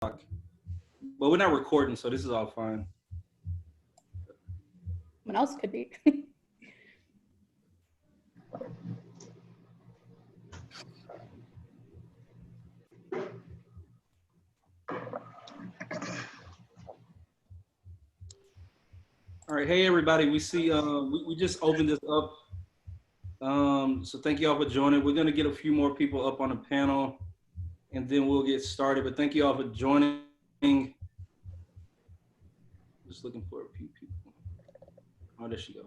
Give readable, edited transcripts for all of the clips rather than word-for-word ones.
But we're not recording, so this is all fine. Someone else could be. All right, hey everybody, we see we just opened this up. So thank you all for joining. We're gonna get a few more people up on the panel and then we'll get started. But thank you all for joining. Just looking for a few people. Oh, there she go.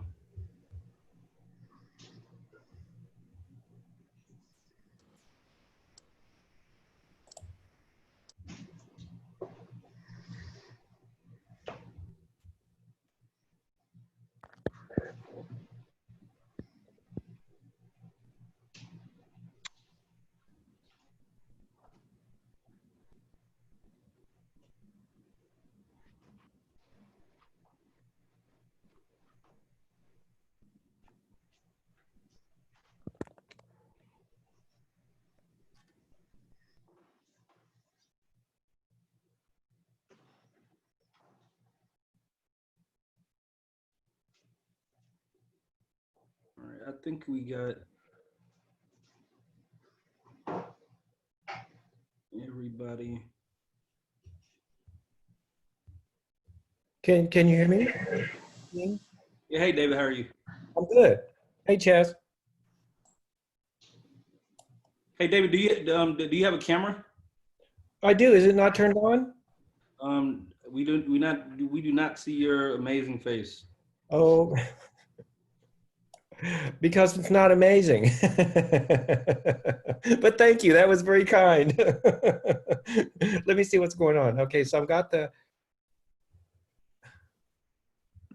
All right, I think we got everybody. Can you hear me? Yeah, hey David, how are you? I'm good. Hey Chaz. Hey David, do you have a camera? I do. Is it not turned on? We do not see your amazing face. Oh, because it's not amazing. But thank you. That was very kind. Let me see what's going on. Okay, so I've got the.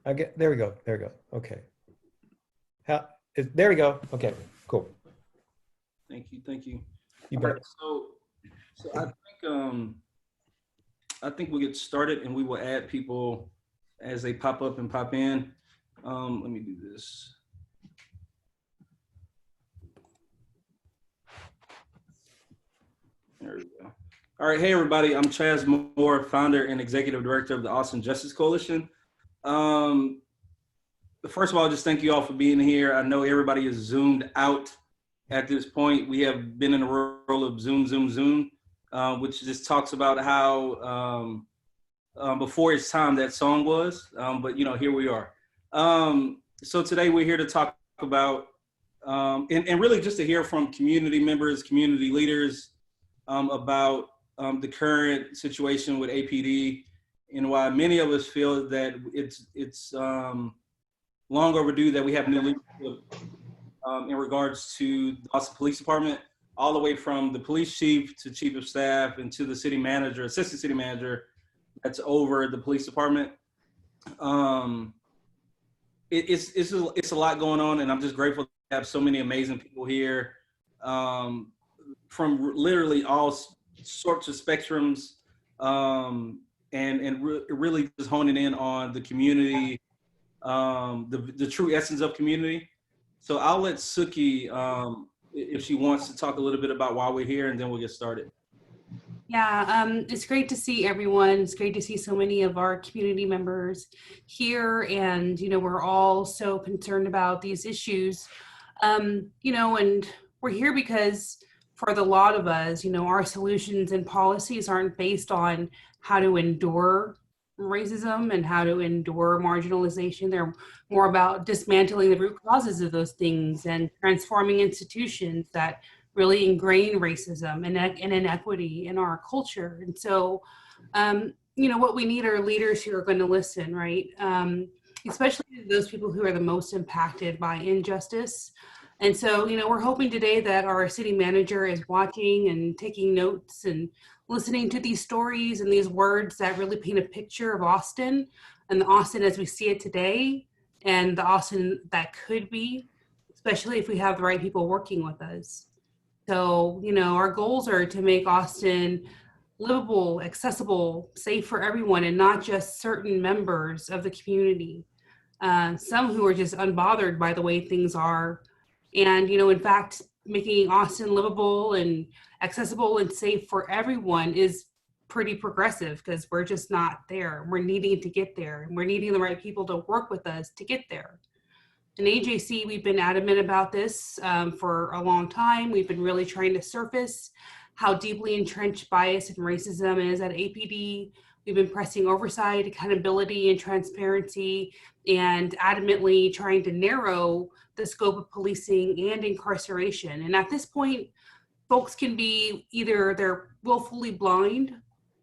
There we go. There we go. Okay. There we go. Okay. Cool. Thank you. Thank you. You bet. Right, so I think we'll get started and we will add people as they pop up and pop in. Let me do this. There we go. All right, hey everybody, I'm Chaz Moore, founder and executive director of the Austin Justice Coalition. First of all, just thank you all for being here. I know everybody is zoomed out at this point. We have been in a role of Zoom, which just talks about how before its time that song was, but you know, here we are. So today we're here to talk about, and really just to hear from community members, community leaders about the current situation with APD and why many of us feel that it's long overdue that we have new leadership in regards to the Austin Police Department, all the way from the police chief to chief of staff and to the city manager, assistant city manager that's over the police department. It's a lot going on, and I'm just grateful to have so many amazing people here from literally all sorts of spectrums, and really just honing in on the community, the true essence of community. So I'll let Sukyi, if she wants to talk a little bit about why we're here, and then we'll get started. Yeah, it's great to see everyone. It's great to see so many of our community members here, and you know, we're all so concerned about these issues. You know, and we're here because for the lot of us, you know, our solutions and policies aren't based on how to endure racism and how to endure marginalization. They're more about dismantling the root causes of those things and transforming institutions that really ingrain racism and inequity in our culture. And so, you know, what we need are leaders who are going to listen, right? Especially those people who are the most impacted by injustice. And so, you know, we're hoping today that our city manager is watching and taking notes and listening to these stories and these words that really paint a picture of Austin and the Austin as we see it today and the Austin that could be, especially if we have the right people working with us. So, you know, our goals are to make Austin livable, accessible, safe for everyone, and not just certain members of the community. Some who are just unbothered by the way things are. And, you know, in fact, making Austin livable and accessible and safe for everyone is pretty progressive because we're just not there. We're needing to get there, and we're needing the right people to work with us to get there. In AJC, we've been adamant about this for a long time. We've been really trying to surface how deeply entrenched bias and racism is at APD. We've been pressing oversight, accountability, and transparency, and adamantly trying to narrow the scope of policing and incarceration. And at this point, folks can be either they're willfully blind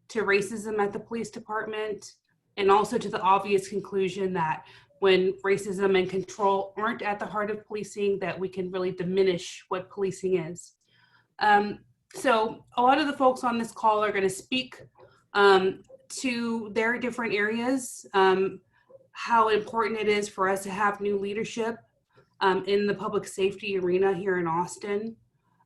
to racism at the police department, and also to the obvious conclusion that when racism and control aren't at the heart of policing, that we can really diminish what policing is. So a lot of the folks on this call are going to speak to their different areas, how important it is for us to have new leadership in the public safety arena here in Austin.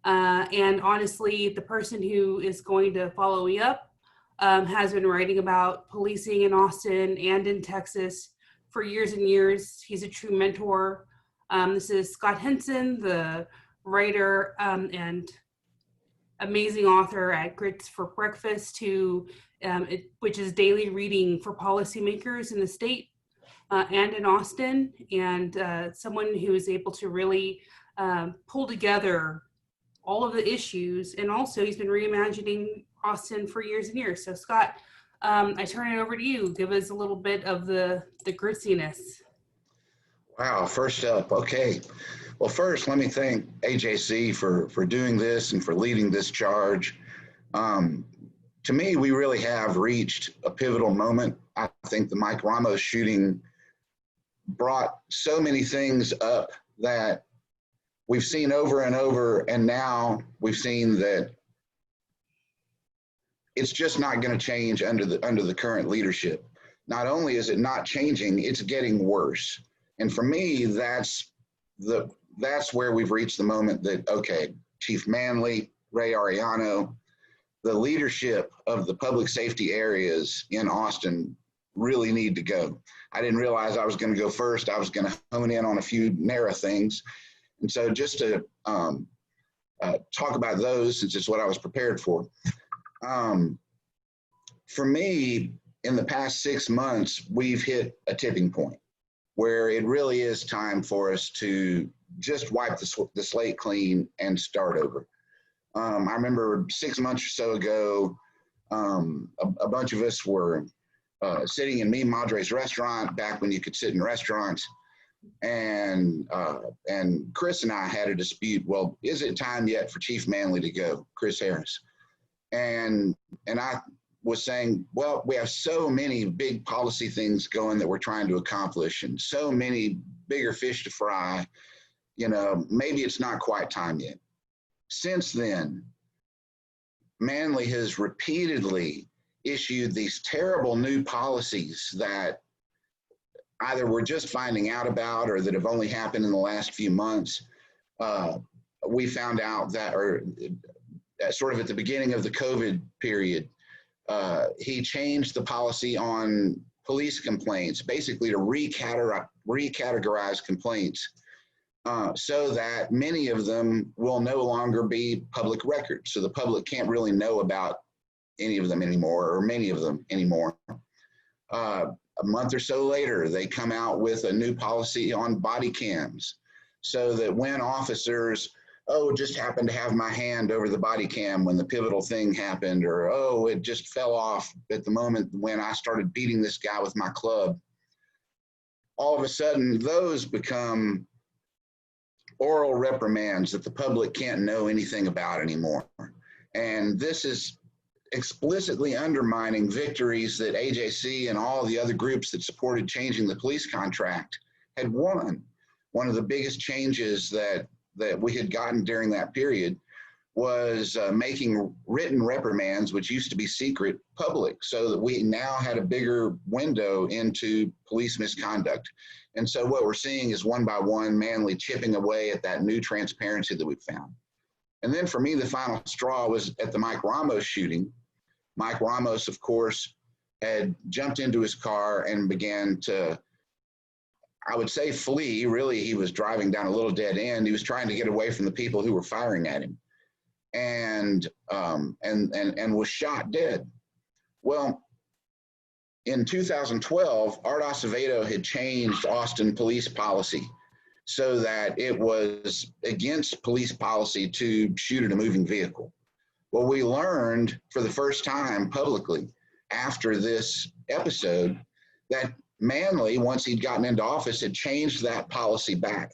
And honestly, the person who is going to follow me up has been writing about policing in Austin and in Texas for years and years. He's a true mentor. This is Scott Henson, the writer and amazing author at Grits for Breakfast, which is daily reading for policymakers in the state and in Austin, and someone who is able to really pull together all of the issues. And also he's been reimagining Austin for years and years. So Scott, I turn it over to you. Give us a little bit of the gritsiness. Wow, first up, okay. Well, first, let me thank AJC for doing this and for leading this charge. To me, we really have reached a pivotal moment. I think the Mike Ramos shooting brought so many things up that we've seen over and over, and now we've seen that it's just not going to change under the current leadership. Not only is it not changing, it's getting worse. And for me, that's where we've reached the moment that, okay, Chief Manley, Ray Ariano, the leadership of the public safety areas in Austin really need to go. I didn't realize I was going to go first. I was going to hone in on a few narrow things. And so just to talk about those, since it's what I was prepared for. For me, in the past 6 months, we've hit a tipping point where it really is time for us to just wipe the slate clean and start over. I remember 6 months or so ago, a bunch of us were sitting in me and Madre's restaurant back when you could sit in restaurants. And Chris and I had a dispute. Well, is it time yet for Chief Manley to go, Chris Harris? And I was saying, well, we have so many big policy things going that we're trying to accomplish and so many bigger fish to fry, maybe it's not quite time yet. Since then, Manley has repeatedly issued these terrible new policies that either we're just finding out about or that have only happened in the last few months. We found out that, or sort of at the beginning of the COVID period, he changed the policy on police complaints, basically to recategorize complaints so that many of them will no longer be public records. So the public can't really know about any of them anymore, or many of them anymore. A month or so later, they come out with a new policy on body cams so that when officers, just happened to have my hand over the body cam when the pivotal thing happened, or, it just fell off at the moment when I started beating this guy with my club. All of a sudden, those become oral reprimands that the public can't know anything about anymore. And this is explicitly undermining victories that AJC and all the other groups that supported changing the police contract had won. One of the biggest changes that we had gotten during that period was making written reprimands, which used to be secret, public, so that we now had a bigger window into police misconduct. And so what we're seeing is one by one, Manley chipping away at that new transparency that we found. And then for me, the final straw was at the Mike Ramos shooting. Mike Ramos, of course, had jumped into his car and began to, I would say, flee. Really, he was driving down a little dead end. He was trying to get away from the people who were firing at him, and was shot dead. Well, in 2012, Art Acevedo had changed Austin police policy so that it was against police policy to shoot at a moving vehicle. Well, we learned for the first time publicly after this episode that Manley, once he'd gotten into office, had changed that policy back.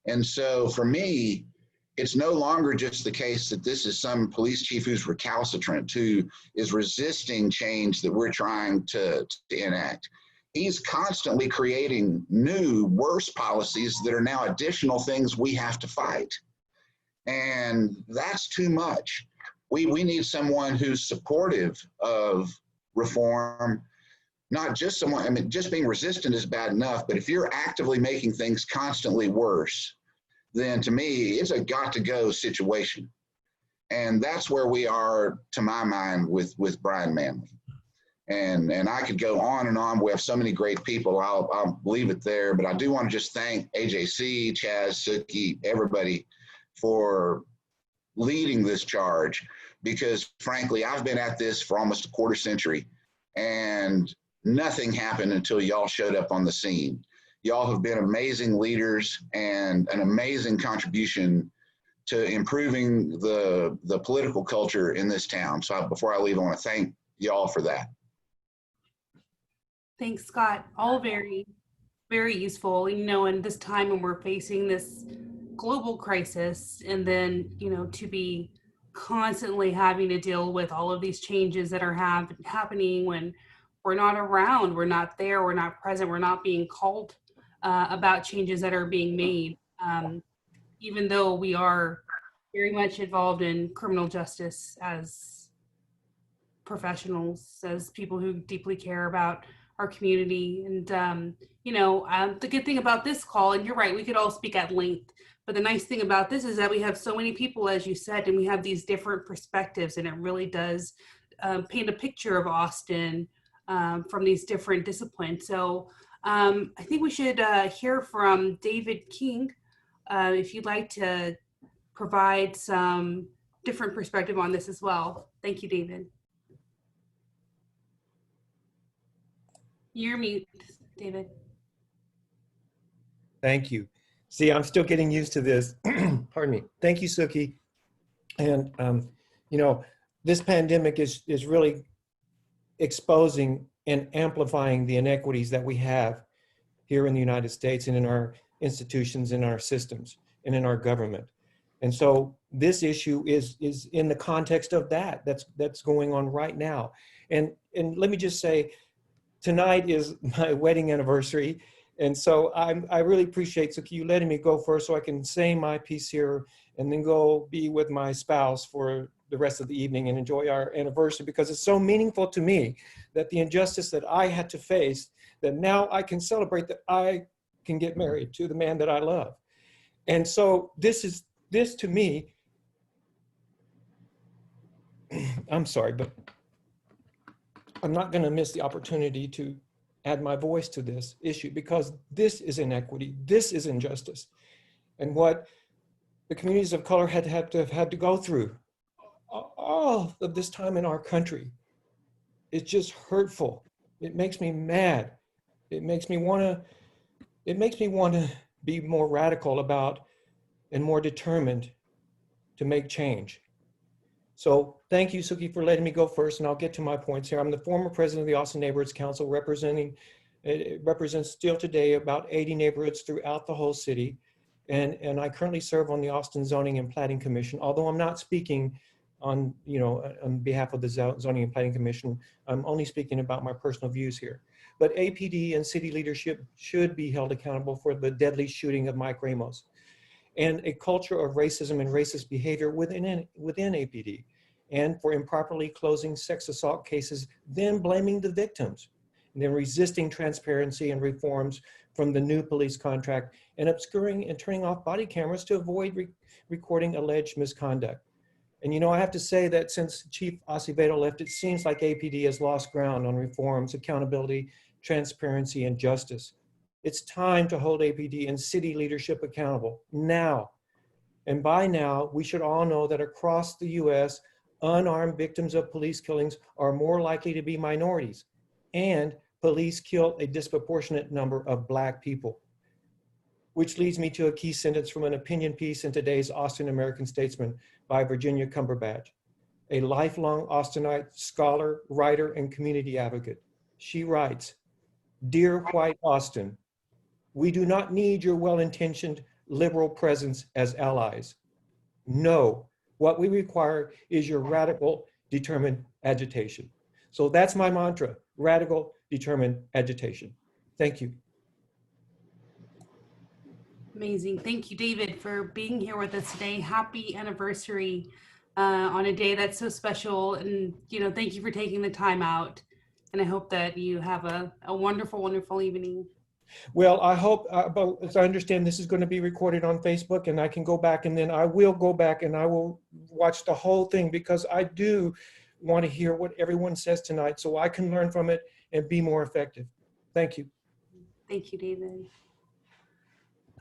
And so for me, it's no longer just the case that this is some police chief who's recalcitrant, who is resisting change that we're trying to enact. He's constantly creating new, worse policies that are now additional things we have to fight. And that's too much. We need someone who's supportive of reform, not just someone, I mean, just being resistant is bad enough, but if you're actively making things constantly worse, then to me, it's a got to go situation. And that's where we are, to my mind, with Brian Manley. And I could go on and on. We have so many great people. I'll leave it there, but I do want to just thank AJC, Chaz, Sukyi, everybody for leading this charge, because frankly, I've been at this for almost a quarter century and nothing happened until y'all showed up on the scene. Y'all have been amazing leaders and an amazing contribution to improving the political culture in this town. So before I leave, I want to thank y'all for that. Thanks, Scott. All very, very useful. You know, in this time when we're facing this global crisis, and then, you know, to be constantly having to deal with all of these changes that are happening when we're not around, we're not there, we're not present, we're not being called about changes that are being made, even though we are very much involved in criminal justice as professionals, as people who deeply care about our community. And, you know, the good thing about this call, and you're right, we could all speak at length, but the nice thing about this is that we have so many people, as you said, and we have these different perspectives, and it really does paint a picture of Austin from these different disciplines. So I think we should hear from David King, if you'd like to provide some different perspective on this as well. Thank you, David. You're mute, David. Thank you. See, I'm still getting used to this. Pardon me. Thank you, Sukyi. And, you know, this pandemic is really exposing and amplifying the inequities that we have here in the United States and in our institutions, in our systems, and in our government. And so this issue is in the context of that's going on right now. And let me just say, tonight is my wedding anniversary. And so I really appreciate, Sukyi, you letting me go first so I can say my piece here and then go be with my spouse for the rest of the evening and enjoy our anniversary, because it's so meaningful to me that the injustice that I had to face, that now I can celebrate that I can get married to the man that I love. And so this to me, I'm sorry, but I'm not going to miss the opportunity to add my voice to this issue, because this is inequity, this is injustice. And what the communities of color have had to go through all of this time in our country, it's just hurtful. It makes me mad. It makes me want to be more radical about and more determined to make change. So thank you, Sukyi, for letting me go first, and I'll get to my points here. I'm the former president of the Austin Neighborhoods Council, it represents still today about 80 neighborhoods throughout the whole city. And I currently serve on the Austin Zoning and Planning Commission. Although I'm not speaking on behalf of the Zoning and Planning Commission, I'm only speaking about my personal views here. But APD and city leadership should be held accountable for the deadly shooting of Mike Ramos, and a culture of racism and racist behavior within APD, and for improperly closing sex assault cases, then blaming the victims, and then resisting transparency and reforms from the new police contract, and obscuring and turning off body cameras to avoid recording alleged misconduct. And you know, I have to say that since Chief Acevedo left, it seems like APD has lost ground on reforms, accountability, transparency, and justice. It's time to hold APD and city leadership accountable now. And by now, we should all know that across the US, unarmed victims of police killings are more likely to be minorities, and police kill a disproportionate number of Black people. Which leads me to a key sentence from an opinion piece in today's Austin American Statesman by Virginia Cumberbatch, a lifelong Austinite scholar, writer, and community advocate. She writes, "Dear white Austin, we do not need your well-intentioned liberal presence as allies. No, what we require is your radical, determined agitation." So that's my mantra, radical, determined agitation. Thank you. Amazing. Thank you, David, for being here with us today. Happy anniversary on a day that's so special. And, thank you for taking the time out. And I hope that you have a wonderful, wonderful evening. Well, I hope, but as I understand, this is going to be recorded on Facebook, and I can go back, and then I will go back and I will watch the whole thing, because I do want to hear what everyone says tonight so I can learn from it and be more effective. Thank you. Thank you, David.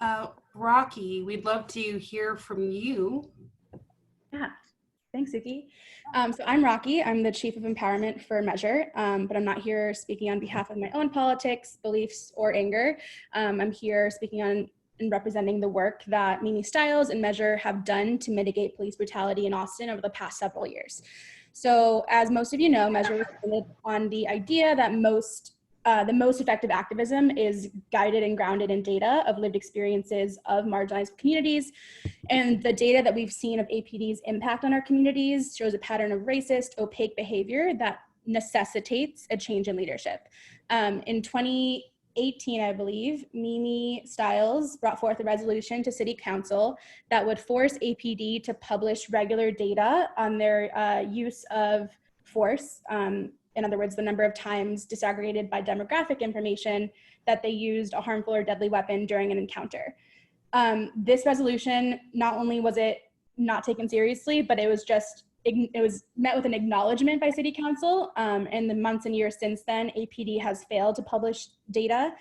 Rakhi, we'd love to hear from you. Yeah, thanks, Sukyi. So I'm Rakhi. I'm the Chief of Empowerment for Measure, but I'm not here speaking on behalf of my own politics, beliefs, or anger. I'm here speaking on and representing the work that Mimi Stiles and Measure have done to mitigate police brutality in Austin over the past several years. So as most of you know, Measure was founded on the idea that the most effective activism is guided and grounded in data of lived experiences of marginalized communities. And the data that we've seen of APD's impact on our communities shows a pattern of racist, opaque behavior that necessitates a change in leadership. In 2018, I believe, Mimi Stiles brought forth a resolution to City Council that would force APD to publish regular data on their use of force. In other words, the number of times disaggregated by demographic information that they used a harmful or deadly weapon during an encounter. This resolution, not only was it not taken seriously, but it was met with an acknowledgement by City Council. In the months and years since then, APD has failed to publish data,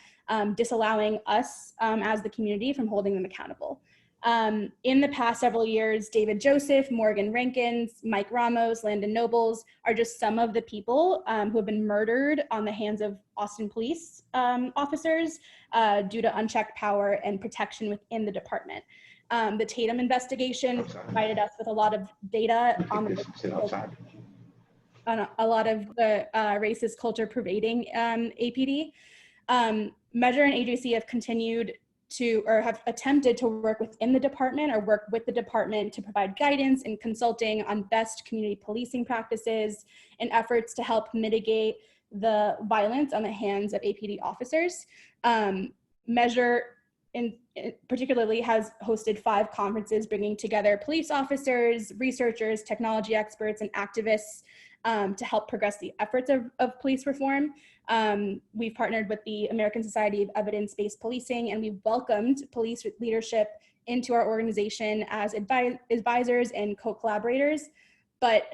disallowing us as the community from holding them accountable. In the past several years, David Joseph, Morgan Rankins, Mike Ramos, Landon Nobles are just some of the people who have been murdered on the hands of Austin police officers due to unchecked power and protection within the department. The Tatum investigation provided us with a lot of data on a lot of the racist culture pervading APD. Measure and agency have continued to, or have attempted to work within the department or work with the department to provide guidance and consulting on best community policing practices and efforts to help mitigate the violence on the hands of APD officers. Measure particularly has hosted 5 conferences bringing together police officers, researchers, technology experts, and activists to help progress the efforts of police reform. We've partnered with the American Society of Evidence-Based Policing, and we've welcomed police leadership into our organization as advisors and co-collaborators, but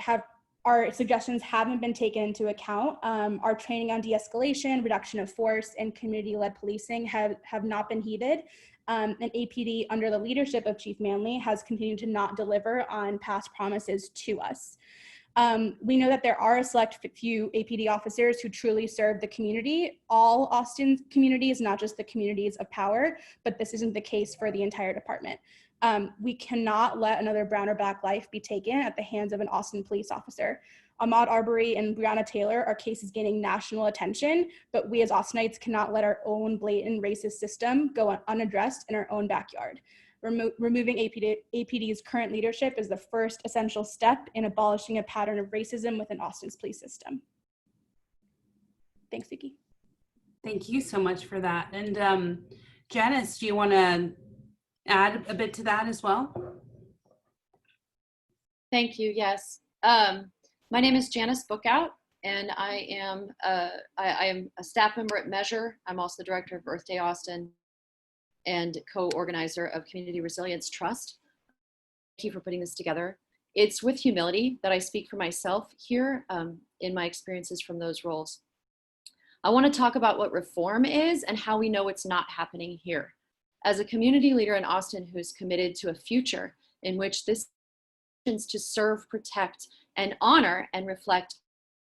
our suggestions haven't been taken into account. Our training on de-escalation, reduction of force, and community-led policing have not been heeded. And APD, under the leadership of Chief Manley, has continued to not deliver on past promises to us. We know that there are a select few APD officers who truly serve the community, all Austin communities, not just the communities of power, but this isn't the case for the entire department. We cannot let another brown or black life be taken at the hands of an Austin police officer. Ahmaud Arbery and Breonna Taylor are cases gaining national attention, but we as Austinites cannot let our own blatant racist system go unaddressed in our own backyard. Removing APD's current leadership is the first essential step in abolishing a pattern of racism within Austin's police system. Thanks, Sukyi. Thank you so much for that. And Janis, do you want to add a bit to that as well? Thank you, yes. My name is Janis Bookout, and I am a staff member at Measure. I'm also the director of Earth Day Austin and co-organizer of Community Resilience Trust. Thank you for putting this together. It's with humility that I speak for myself here in my experiences from those roles. I want to talk about what reform is and how we know it's not happening here. As a community leader in Austin who's committed to a future in which this to serve, protect, and honor and reflect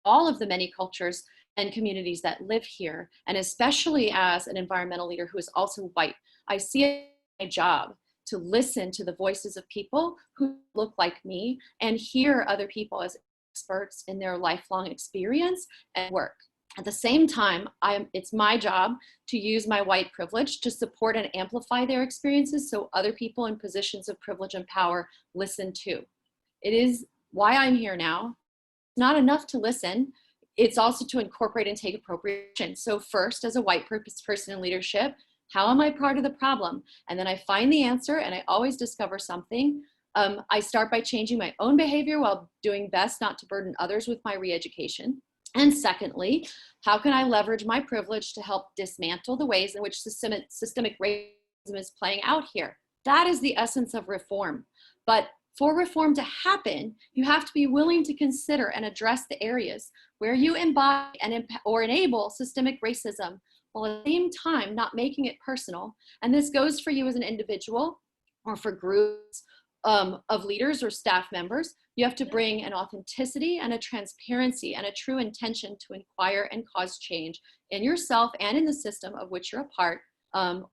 all of the many cultures and communities that live here. And especially as an environmental leader who is also white, I see it as my job to listen to the voices of people who look like me and hear other people as experts in their lifelong experience and work. At the same time, it's my job to use my white privilege to support and amplify their experiences so other people in positions of privilege and power listen too. It is why I'm here now. It's not enough to listen. It's also to incorporate and take appropriate action. So first, as a white person in leadership, how am I part of the problem? And then I find the answer, and I always discover something. I start by changing my own behavior while doing best not to burden others with my re-education. And secondly, how can I leverage my privilege to help dismantle the ways in which systemic racism is playing out here? That is the essence of reform. But for reform to happen, you have to be willing to consider and address the areas where you embody or enable systemic racism, while at the same time not making it personal. And this goes for you as an individual or for groups of leaders or staff members. You have to bring an authenticity and a transparency and a true intention to inquire and cause change in yourself and in the system of which you're a part,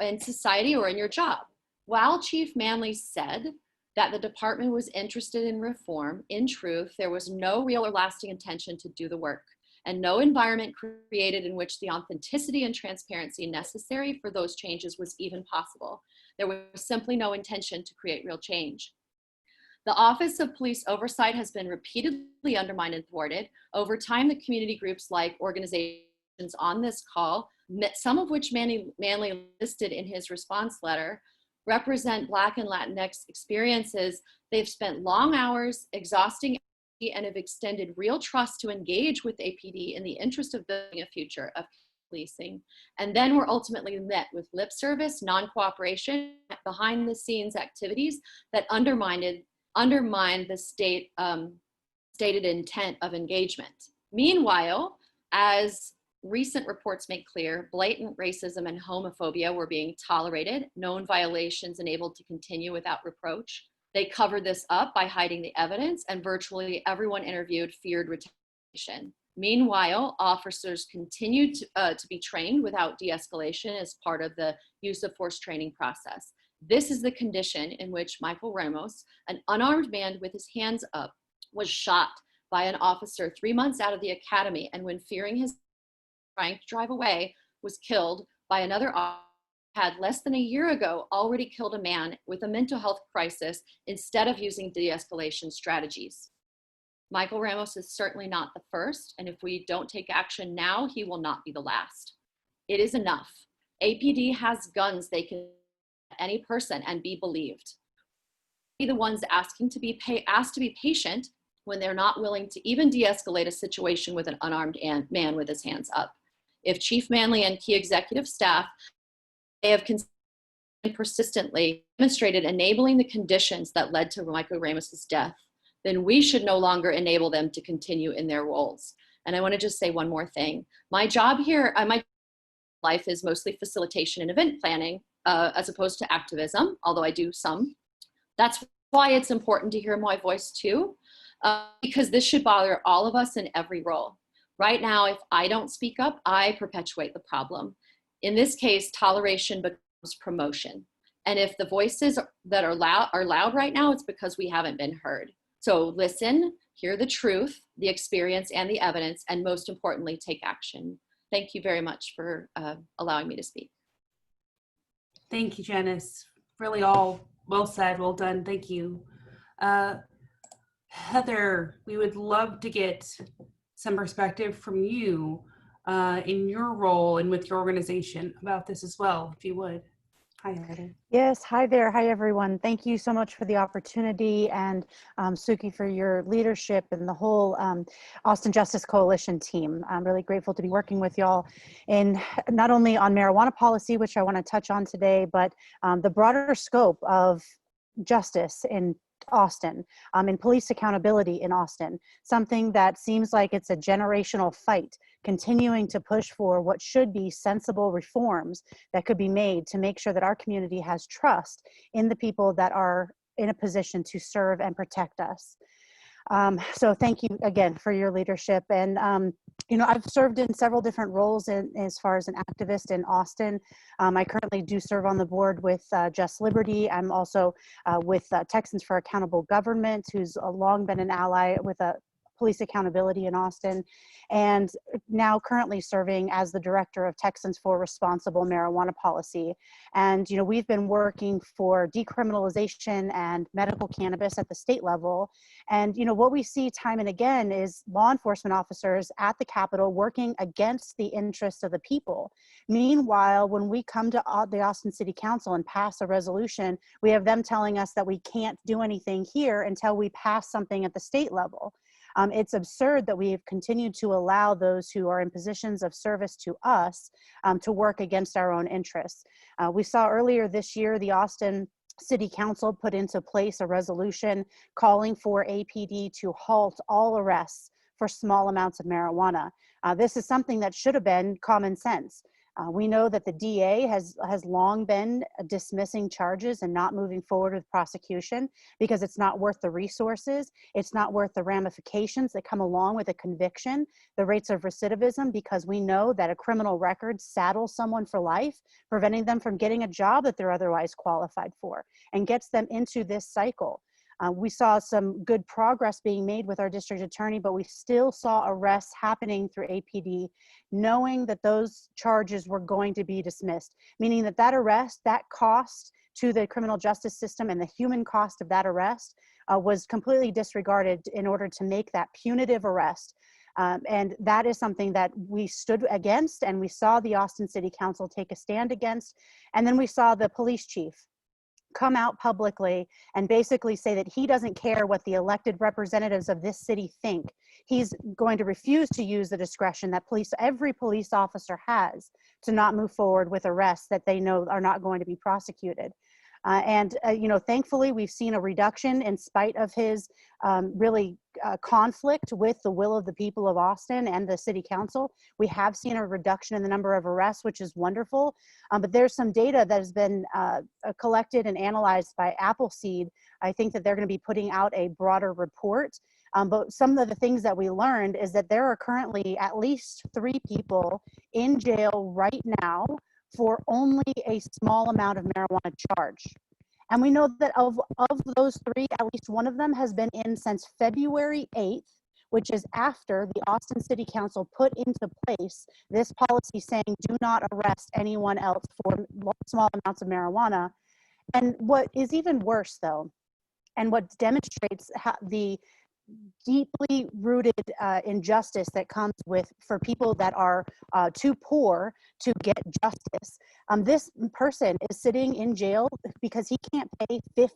in society or in your job. While Chief Manley said that the department was interested in reform, in truth, there was no real or lasting intention to do the work, and no environment created in which the authenticity and transparency necessary for those changes was even possible. There was simply no intention to create real change. The Office of Police Oversight has been repeatedly undermined and thwarted. Over time, the community groups like organizations on this call, some of which Manley listed in his response letter, represent Black and Latinx experiences. They've spent long hours, exhausting and have extended real trust to engage with APD in the interest of building a future of policing. And then we're ultimately met with lip service, non-cooperation, behind the scenes activities that undermine the stated intent of engagement. Meanwhile, as recent reports make clear, blatant racism and homophobia were being tolerated, known violations enabled to continue without reproach. They covered this up by hiding the evidence, and virtually everyone interviewed feared retaliation. Meanwhile, officers continued to be trained without de-escalation as part of the use of force training process. This is the condition in which Michael Ramos, an unarmed man with his hands up, was shot by an officer 3 months out of the academy, and when fearing his trying to drive away, was killed by another officer who had less than a year ago already killed a man with a mental health crisis instead of using de-escalation strategies. Michael Ramos is certainly not the first, and if we don't take action now, he will not be the last. It is enough. APD has guns they can at any person and be believed. Be the ones asked to be patient when they're not willing to even de-escalate a situation with an unarmed man with his hands up. If Chief Manley and key executive staff have persistently demonstrated enabling the conditions that led to Michael Ramos's death, then we should no longer enable them to continue in their roles. And I want to just say one more thing. My job here, my life is mostly facilitation and event planning, as opposed to activism, although I do some. That's why it's important to hear my voice too, because this should bother all of us in every role. Right now, if I don't speak up, I perpetuate the problem. In this case, toleration becomes promotion. And if the voices that are loud right now, it's because we haven't been heard. So listen, hear the truth, the experience, and the evidence, and most importantly, take action. Thank you very much for allowing me to speak. Thank you, Janis. Really all well said, well done, thank you. Heather, we would love to get some perspective from you in your role and with your organization about this as well, if you would. Hi, Heather. Yes, hi there. Hi, everyone. Thank you so much for the opportunity, and Sukyi for your leadership and the whole Austin Justice Coalition team. I'm really grateful to be working with y'all in not only on marijuana policy, which I want to touch on today, but the broader scope of justice in Austin, in police accountability in Austin, something that seems like it's a generational fight, continuing to push for what should be sensible reforms that could be made to make sure that our community has trust in the people that are in a position to serve and protect us. So thank you again for your leadership. And, you know, I've served in several different roles as far as an activist in Austin. I currently do serve on the board with Just Liberty. I'm also with Texans for Accountable Government, who's long been an ally with police accountability in Austin, and now currently serving as the director of Texans for Responsible Marijuana Policy. And, you know, we've been working for decriminalization and medical cannabis at the state level. And, you know, what we see time and again is law enforcement officers at the Capitol working against the interests of the people. Meanwhile, when we come to the Austin City Council and pass a resolution, we have them telling us that we can't do anything here until we pass something at the state level. It's absurd that we have continued to allow those who are in positions of service to us to work against our own interests. We saw earlier this year, the Austin City Council put into place a resolution calling for APD to halt all arrests for small amounts of marijuana. This is something that should have been common sense. We know that the DA has long been dismissing charges and not moving forward with prosecution because it's not worth the resources. It's not worth the ramifications that come along with a conviction, the rates of recidivism, because we know that a criminal record saddles someone for life, preventing them from getting a job that they're otherwise qualified for, and gets them into this cycle. We saw some good progress being made with our district attorney, but we still saw arrests happening through APD, knowing that those charges were going to be dismissed, meaning that that arrest, that cost to the criminal justice system and the human cost of that arrest was completely disregarded in order to make that punitive arrest. And that is something that we stood against, and we saw the Austin City Council take a stand against. And then we saw the police chief come out publicly and basically say that he doesn't care what the elected representatives of this city think. He's going to refuse to use the discretion that every police officer has to not move forward with arrests that they know are not going to be prosecuted. You know, thankfully, we've seen a reduction in spite of his conflict with the will of the people of Austin and the city council. We have seen a reduction in the number of arrests, which is wonderful. But there's some data that has been collected and analyzed by Appleseed. I think that they're going to be putting out a broader report. But some of the things that we learned is that there are currently at least 3 people in jail right now for only a small amount of marijuana charge. And we know that of those 3, at least one of them has been in since February 8th, which is after the Austin City Council put into place this policy saying do not arrest anyone else for small amounts of marijuana. And what is even worse though, and what demonstrates how the deeply rooted injustice that comes for people that are too poor to get justice. This person is sitting in jail because he can't pay $50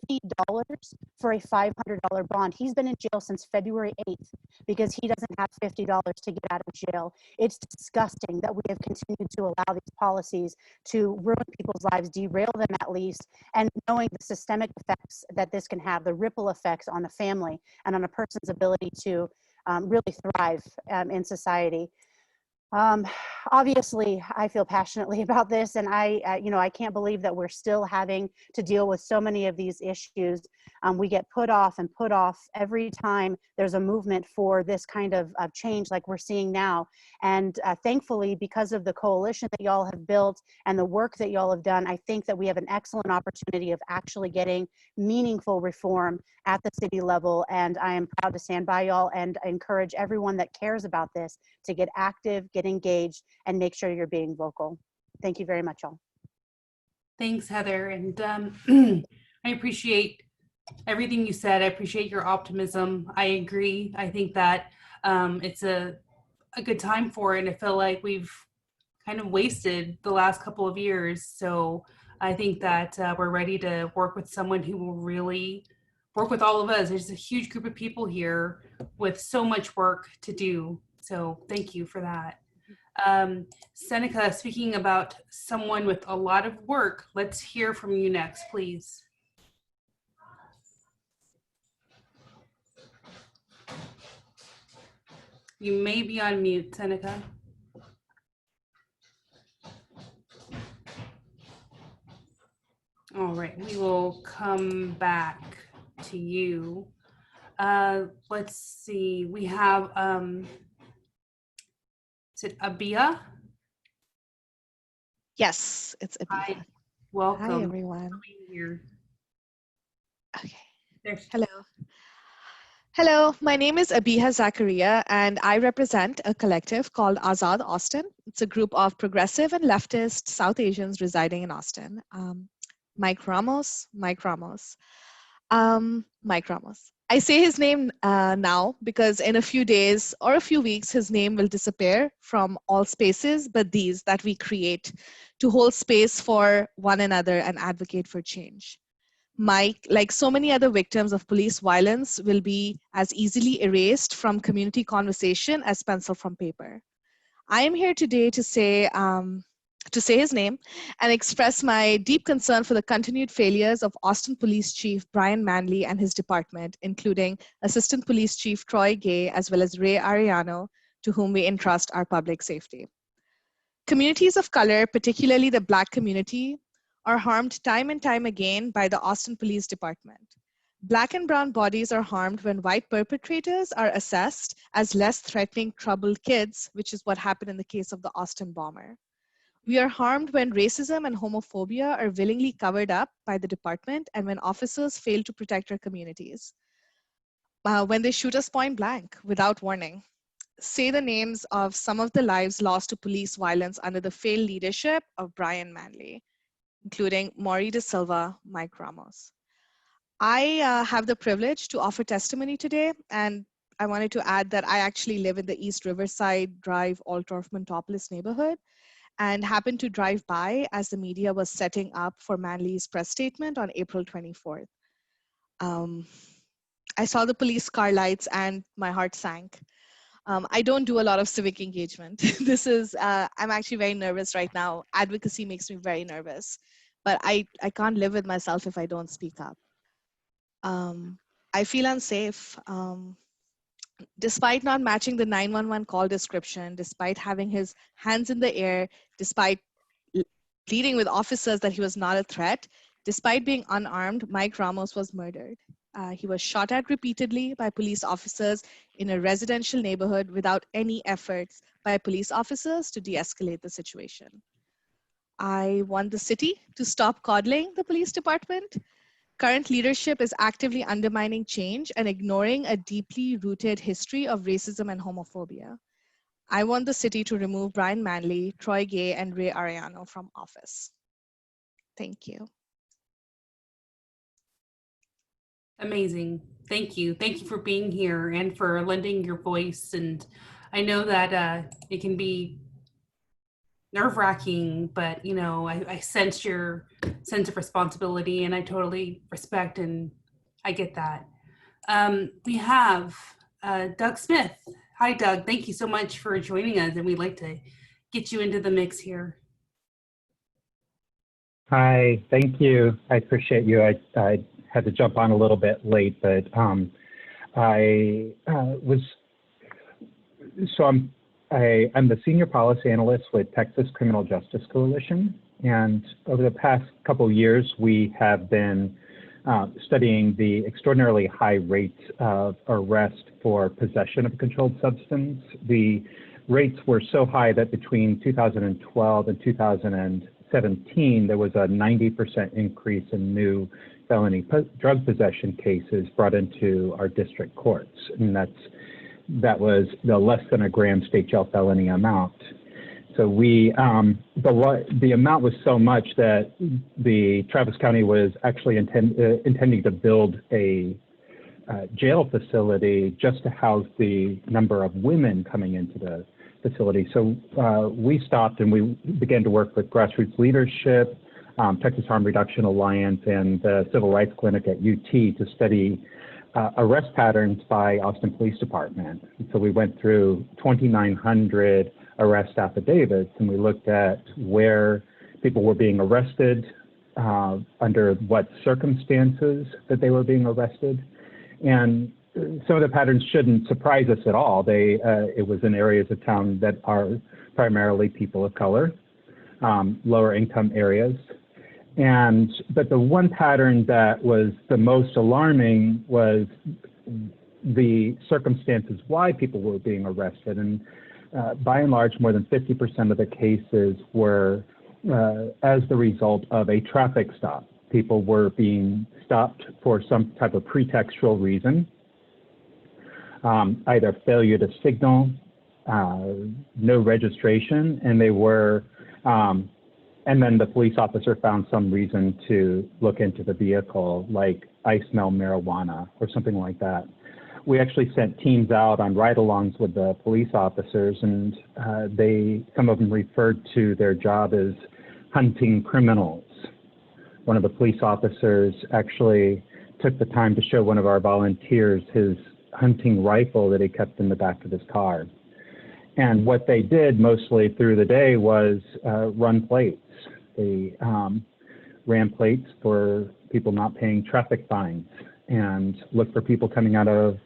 for a $500 bond. He's been in jail since February 8th because he doesn't have $50 to get out of jail. It's disgusting that we have continued to allow these policies to ruin people's lives, derail them at least, and knowing the systemic effects that this can have, the ripple effects on the family and on a person's ability to really thrive in society. Obviously, I feel passionately about this, and I can't believe that we're still having to deal with so many of these issues. We get put off every time there's a movement for this kind of change like we're seeing now. And thankfully, because of the coalition that y'all have built and the work that y'all have done, I think that we have an excellent opportunity of actually getting meaningful reform at the city level. And I am proud to stand by y'all and encourage everyone that cares about this to get active, get engaged, and make sure you're being vocal. Thank you very much, y'all. Thanks, Heather. And I appreciate everything you said. I appreciate your optimism. I agree. I think that it's a good time for it. And I feel like we've kind of wasted the last couple of years. So I think that we're ready to work with someone who will really work with all of us. There's a huge group of people here with so much work to do. So thank you for that. Seneca, speaking about someone with a lot of work, let's hear from you next, please. You may be on mute, Seneca. All right, we will come back to you. Let's see, we have, is it Abieyuwa? Yes, it's Abha. Hi, welcome. Hi, everyone. for being here. Okay. There's Hello. Hello, my name is Abieyuwa Zakariya, and I represent a collective called AZAAD Austin. It's a group of progressive and leftist South Asians residing in Austin. Mike Ramos. Mike Ramos. I say his name now because in a few days or a few weeks, his name will disappear from all spaces but these that we create to hold space for one another and advocate for change. Mike, like so many other victims of police violence, will be as easily erased from community conversation as pencil from paper. I am here today to say his name and express my deep concern for the continued failures of Austin Police Chief Brian Manley and his department, including Assistant Police Chief Troy Gay, as well as Ray Arellano, to whom we entrust our public safety. Communities of color, particularly the Black community, are harmed time and time again by the Austin Police Department. Black and brown bodies are harmed when white perpetrators are assessed as less threatening troubled kids, which is what happened in the case of the Austin bomber. We are harmed when racism and homophobia are willingly covered up by the department and when officers fail to protect our communities. When they shoot us point blank without warning. Say the names of some of the lives lost to police violence under the failed leadership of Brian Manley, including Maury De Silva, Mike Ramos. I have the privilege to offer testimony today, and I wanted to add that I actually live in the East Riverside Drive, Altdorf, Montopolis neighborhood, and happened to drive by as the media was setting up for Manley's press statement on April 24th. I saw the police car lights and my heart sank. I don't do a lot of civic engagement. I'm actually very nervous right now. Advocacy makes me very nervous, but I can't live with myself if I don't speak up. I feel unsafe. Despite not matching the 911 call description, despite having his hands in the air, despite pleading with officers that he was not a threat, despite being unarmed, Mike Ramos was murdered. He was shot at repeatedly by police officers in a residential neighborhood without any efforts by police officers to de-escalate the situation. I want the city to stop coddling the police department. Current leadership is actively undermining change and ignoring a deeply rooted history of racism and homophobia. I want the city to remove Brian Manley, Troy Gay, and Ray Arellano from office. Thank you. amazing. Thank you. Thank you for being here and for lending your voice. And I know that it can be nerve-wracking, but you know, I sense your sense of responsibility, and I totally respect and I get that. We have Doug Smith. Hi, Doug. Thank you so much for joining us, and we'd like to get you into the mix here. Hi, thank you. I appreciate you. I had to jump on a little bit late, but I'm the senior policy analyst with Texas Criminal Justice Coalition, and over the past couple of years, we have been studying the extraordinarily high rates of arrest for possession of a controlled substance. The rates were so high that between 2012 and 2017, there was a 90% increase in new felony drug possession cases brought into our district courts, and that was the less than a gram state jail felony amount. So the amount was so much that the Travis County was actually intending to build a jail facility just to house the number of women coming into the facility. So we stopped and we began to work with grassroots leadership, Texas Harm Reduction Alliance, and the Civil Rights Clinic at UT to study arrest patterns by Austin Police Department. And so we went through 2,900 arrest affidavits, and we looked at where people were being arrested, under what circumstances that they were being arrested. And some of the patterns shouldn't surprise us at all. It was in areas of town that are primarily people of color, lower income areas. But the one pattern that was the most alarming was the circumstances why people were being arrested. And by and large, more than 50% of the cases were as the result of a traffic stop. People were being stopped for some type of pretextual reason, either failure to signal, no registration, and they were, and then the police officer found some reason to look into the vehicle, like I smell marijuana or something like that. We actually sent teams out on ride-alongs with the police officers, and some of them referred to their job as hunting criminals. One of the police officers actually took the time to show one of our volunteers his hunting rifle that he kept in the back of his car. And what they did mostly through the day was run plates. They ran plates for people not paying traffic fines and look for people coming out of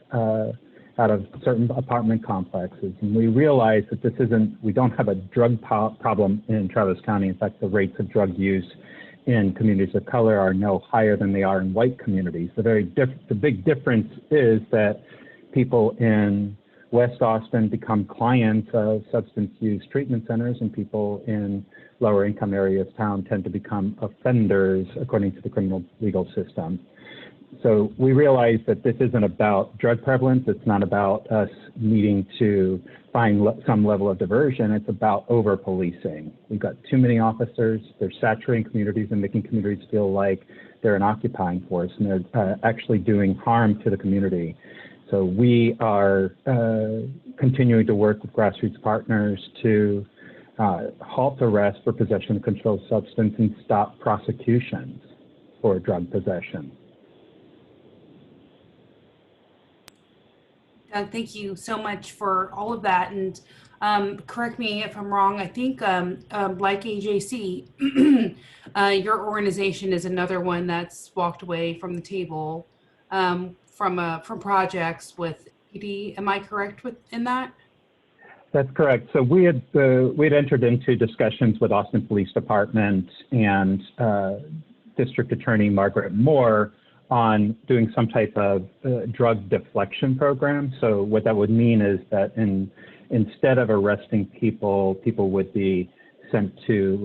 certain apartment complexes. And we realized that we don't have a drug problem in Travis County. In fact, the rates of drug use in communities of color are no higher than they are in white communities. The big difference is that people in West Austin become clients of substance use treatment centers, and people in lower income areas of town tend to become offenders according to the criminal legal system. So we realize that this isn't about drug prevalence. It's not about us needing to find some level of diversion. It's about over-policing. We've got too many officers. They're saturating communities and making communities feel like they're an occupying force, and they're actually doing harm to the community. So we are continuing to work with grassroots partners to halt arrests for possession of controlled substance and stop prosecutions for drug possession. Doug, thank you so much for all of that. And correct me if I'm wrong, I think like AJC, your organization is another one that's walked away from the table from projects with PD. Am I correct in that? That's correct. So we had entered into discussions with Austin Police Department and District Attorney Margaret Moore on doing some type of drug deflection program. So what that would mean is that instead of arresting people, people would be sent to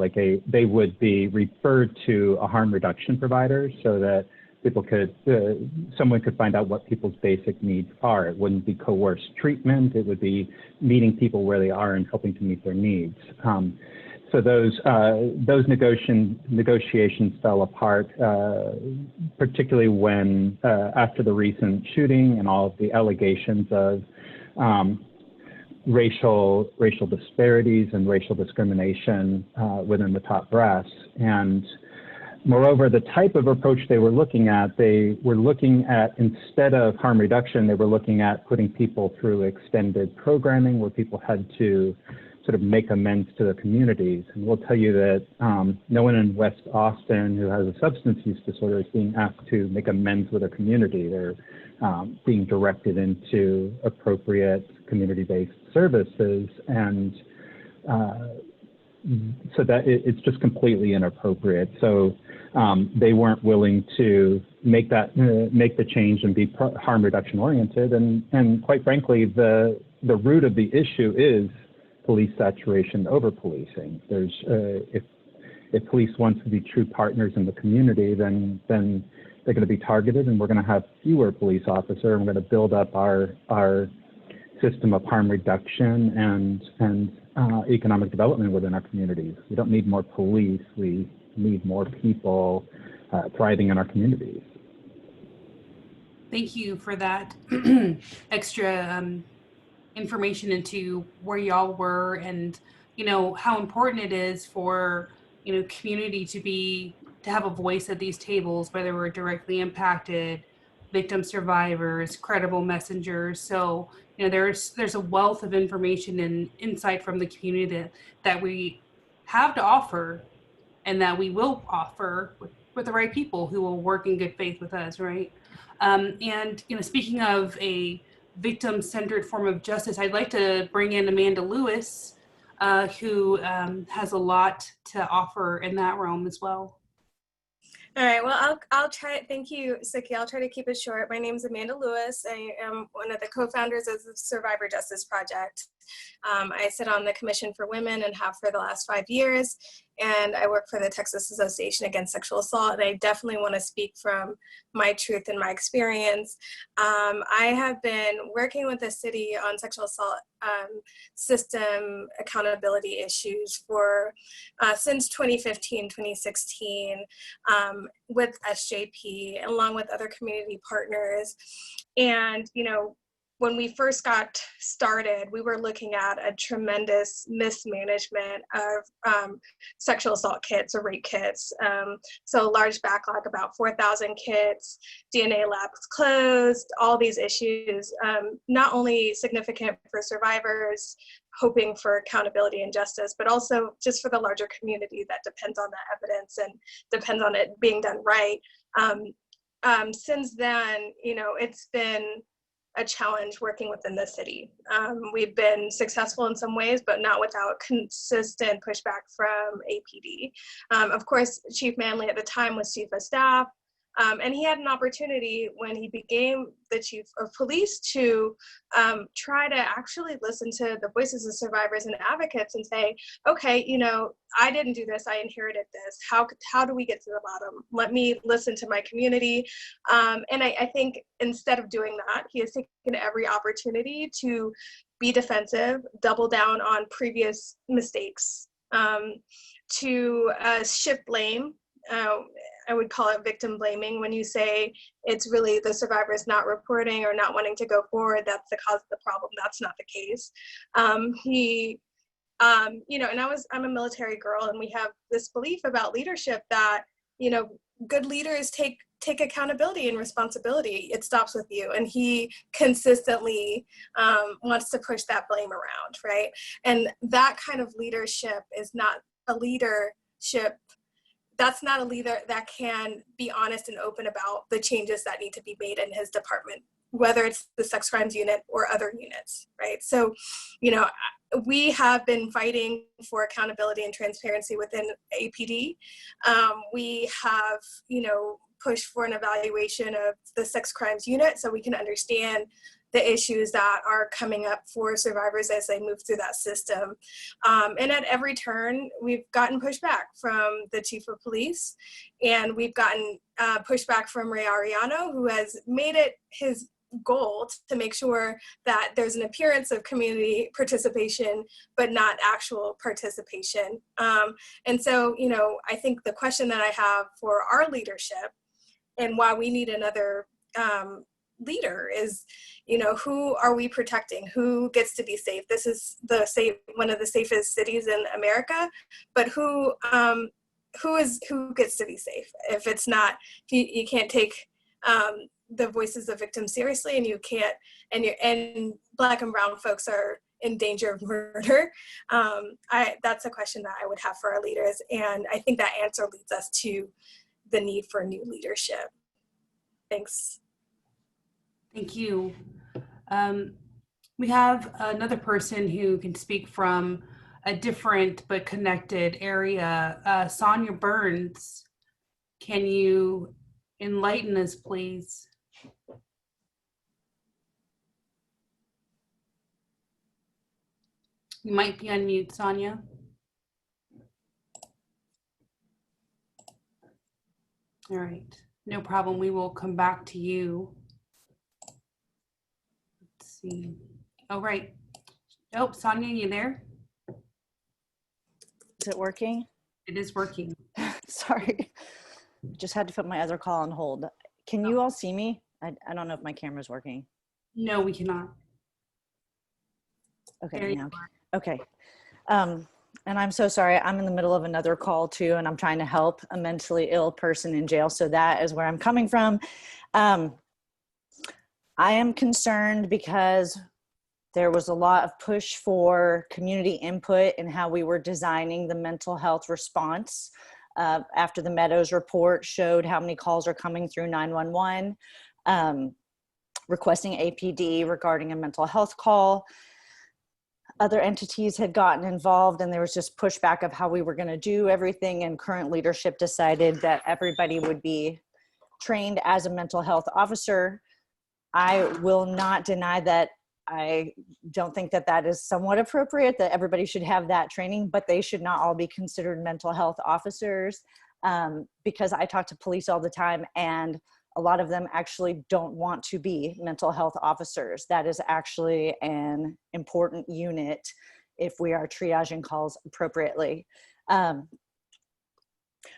they would be referred to a harm reduction provider so that people someone could find out what people's basic needs are. It wouldn't be coerced treatment. It would be meeting people where they are and helping to meet their needs. So those negotiations fell apart, particularly when after the recent shooting and all of the allegations of racial disparities and racial discrimination within the top brass. And moreover, the type of approach they were looking at, instead of harm reduction, they were looking at putting people through extended programming where people had to sort of make amends to the communities. And we'll tell you that no one in West Austin who has a substance use disorder is being asked to make amends with a community. They're being directed into appropriate community-based services, and so that it's just completely inappropriate. So they weren't willing to make the change and be harm reduction oriented. And quite frankly, the root of the issue is police saturation, over policing. There's if police wants to be true partners in the community, then they're going to be targeted, and we're going to have fewer police officers, and we're going to build up our system of harm reduction and economic development within our communities. We don't need more police. We need more people thriving in our communities. Thank you for that extra information into where y'all were, and how important it is for community to have a voice at these tables, whether we're directly impacted, victim survivors, credible messengers. So there's a wealth of information and insight from the community that we have to offer, and that we will offer with the right people who will work in good faith with us, right? And speaking of a victim-centered form of justice, I'd like to bring in Amanda Lewis, who has a lot to offer in that realm as well. All right, well, I'll try. Thank you, Sukyi. I'll try to keep it short. My name is Amanda Lewis. I am one of the co-founders of the Survivor Justice Project. I sit on the Commission for Women and have for the last 5 years, and I work for the Texas Association Against Sexual Assault, and I definitely want to speak from my truth and my experience. I have been working with the city on sexual assault system accountability issues for since 2015, 2016, with SJP, along with other community partners. And, you know, when we first got started, we were looking at a tremendous mismanagement of sexual assault kits or rape kits. So a large backlog, about 4,000 kits, DNA labs closed, all these issues, not only significant for survivors hoping for accountability and justice, but also just for the larger community that depends on that evidence and depends on it being done right. Since then, you know, it's been a challenge working within the city. We've been successful in some ways, but not without consistent pushback from APD. Of course, Chief Manley at the time was Chief of Staff, and he had an opportunity when he became the Chief of Police to try to actually listen to the voices of survivors and advocates and say, okay, you know, I didn't do this, I inherited this. How do we get to the bottom? Let me listen to my community. And I think instead of doing that, he has taken every opportunity to be defensive, double down on previous mistakes, to shift blame. I would call it victim blaming. When you say it's really the survivors not reporting or not wanting to go forward, that's the cause of the problem. That's not the case. You know, and I'm a military girl, and we have this belief about leadership that, you know, good leaders take accountability and responsibility. It stops with you. And he consistently wants to push that blame around, right? And that kind of leadership is not a leadership. That's not a leader that can be honest and open about the changes that need to be made in his department, whether it's the sex crimes unit or other units, right? So, you know, we have been fighting for accountability and transparency within APD. We have, you know, pushed for an evaluation of the sex crimes unit so we can understand the issues that are coming up for survivors as they move through that system. And at every turn, we've gotten pushback from the Chief of Police, and we've gotten pushback from Ray Ariano, who has made it his goal to make sure that there's an appearance of community participation, but not actual participation. And so, you know, I think the question that I have for our leadership and why we need another leader is, you know, who are we protecting? Who gets to be safe? This is one of the safest cities in America, but who gets to be safe? If it's not, you can't take the voices of victims seriously, and you can't, and Black and brown folks are in danger of murder. That's a question that I would have for our leaders, and I think that answer leads us to the need for new leadership. Thanks. Thank you. We have another person who can speak from a different but connected area. Sonja Burns, can you enlighten us, please? You might be on mute, Sonja. All right, no problem. We will come back to you. Let's see. All right. Oh, Sonja, you there? Is it working? It is working. Sorry. Just had to put my other call on hold. Can you all see me? I don't know if my camera's working. No, we cannot. Okay, now. Okay. And I'm so sorry. I'm in the middle of another call too, and I'm trying to help a mentally ill person in jail. So that is where I'm coming from. I am concerned because there was a lot of push for community input in how we were designing the mental health response. After the Meadows report showed how many calls are coming through 911, requesting APD regarding a mental health call. other entities had gotten involved, and there was just pushback of how we were going to do everything, and current leadership decided that everybody would be trained as a mental health officer. I will not deny that I don't think that that is somewhat appropriate, that everybody should have that training, but they should not all be considered mental health officers, because I talk to police all the time, and a lot of them actually don't want to be mental health officers. That is actually an important unit if we are triaging calls appropriately.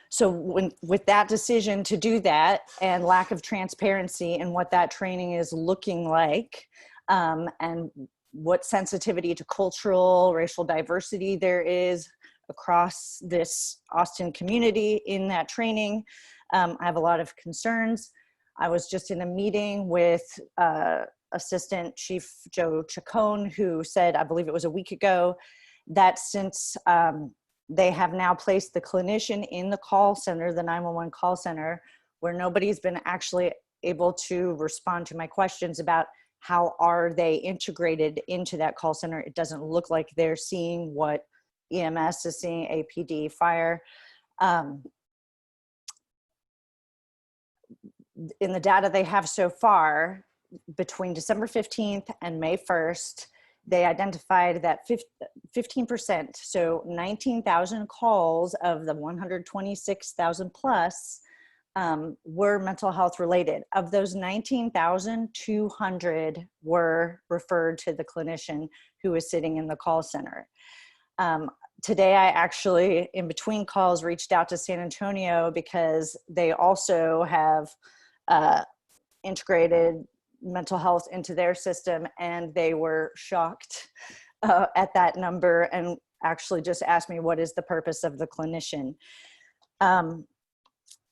So with that decision to do that, and lack of transparency in what that training is looking like, and what sensitivity to cultural, racial diversity there is across this Austin community in that training, I have a lot of concerns. I was just in a meeting with Assistant Chief Joe Chacon, who said, I believe it was a week ago, that since they have now placed the clinician in the call center, the 911 call center, where nobody's been actually able to respond to my questions about how are they integrated into that call center. It doesn't look like they're seeing what EMS is seeing, APD, fire. In the data they have so far, between December 15th and May 1st, they identified that 15%, so 19,000 calls of the 126,000 plus were mental health related. Of those 19,000, 200 were referred to the clinician who was sitting in the call center. Today, I actually, in between calls, reached out to San Antonio because they also have integrated mental health into their system, and they were shocked at that number and actually just asked me, what is the purpose of the clinician?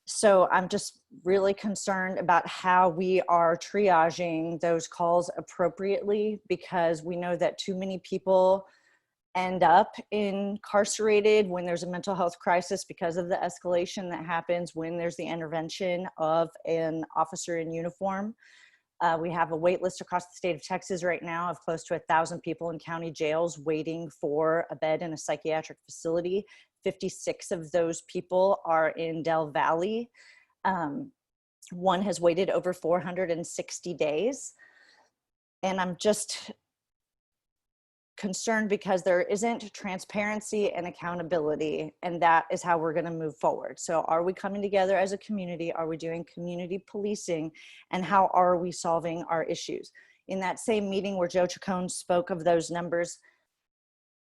So I'm just really concerned about how we are triaging those calls appropriately, because we know that too many people end up incarcerated when there's a mental health crisis because of the escalation that happens when there's the intervention of an officer in uniform. We have a wait list across the state of Texas right now of close to 1,000 people in county jails waiting for a bed in a psychiatric facility. 56 of those people are in Del Valley. One has waited over 460 days. And I'm just concerned because there isn't transparency and accountability, and that is how we're going to move forward. So are we coming together as a community? Are we doing community policing? And how are we solving our issues? In that same meeting where Joe Chacon spoke of those numbers,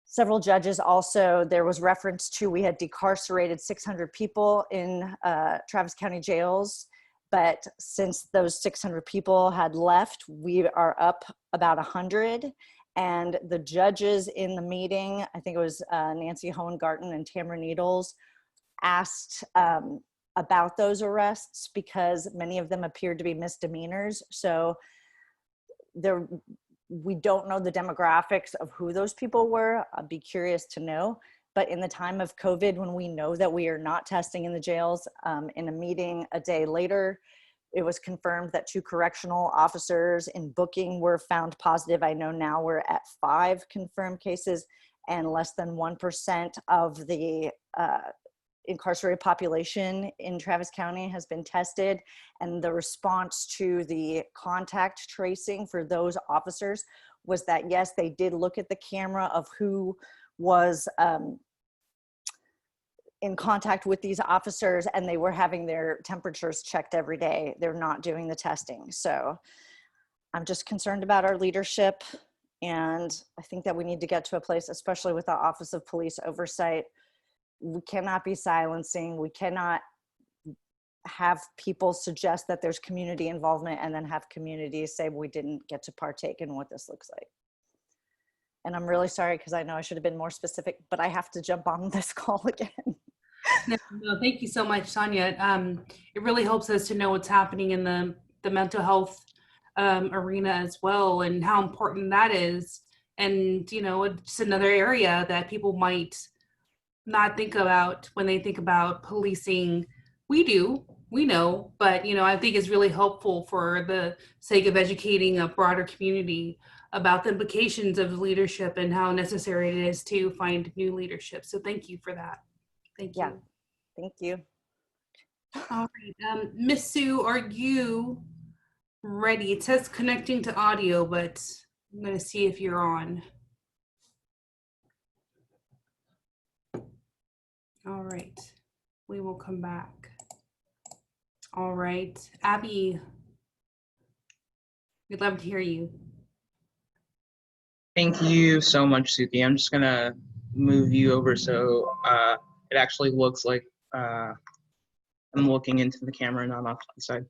several judges also, there was reference to, we had decarcerated 600 people in Travis County jails, but since those 600 people had left, we are up about 100. And the judges in the meeting, I think it was Nancy Hohengarten and Tamara Needles, asked about those arrests because many of them appeared to be misdemeanors. So we don't know the demographics of who those people were. I'd be curious to know. But in the time of COVID, when we know that we are not testing in the jails, in a meeting a day later, it was confirmed that 2 correctional officers in booking were found positive. I know now we're at 5 confirmed cases, and less than 1% of the incarcerated population in Travis County has been tested. And the response to the contact tracing for those officers was that, yes, they did look at the camera of who was in contact with these officers, and they were having their temperatures checked every day. They're not doing the testing. So I'm just concerned about our leadership. And I think that we need to get to a place, especially with the Office of Police Oversight, we cannot be silencing. We cannot have people suggest that there's community involvement and then have communities say we didn't get to partake in what this looks like. And I'm really sorry, because I know I should have been more specific, but I have to jump on this call again. No, thank you so much, Sonia. It really helps us to know what's happening in the mental health arena as well, and how important that is. And, you know, it's another area that people might not think about when they think about policing. We do. we know, but I think it's really helpful for the sake of educating a broader community about the implications of leadership and how necessary it is to find new leadership. So thank you for that. Thank you. Yeah, thank you. All right, Miss Sue, are you ready? It says connecting to audio, but I'm going to see if you're on. All right, we will come back. All right, Abby, we'd love to hear you. Thank you so much, Sukyi. I'm just gonna move you over so it actually looks like I'm looking into the camera and not off to the side.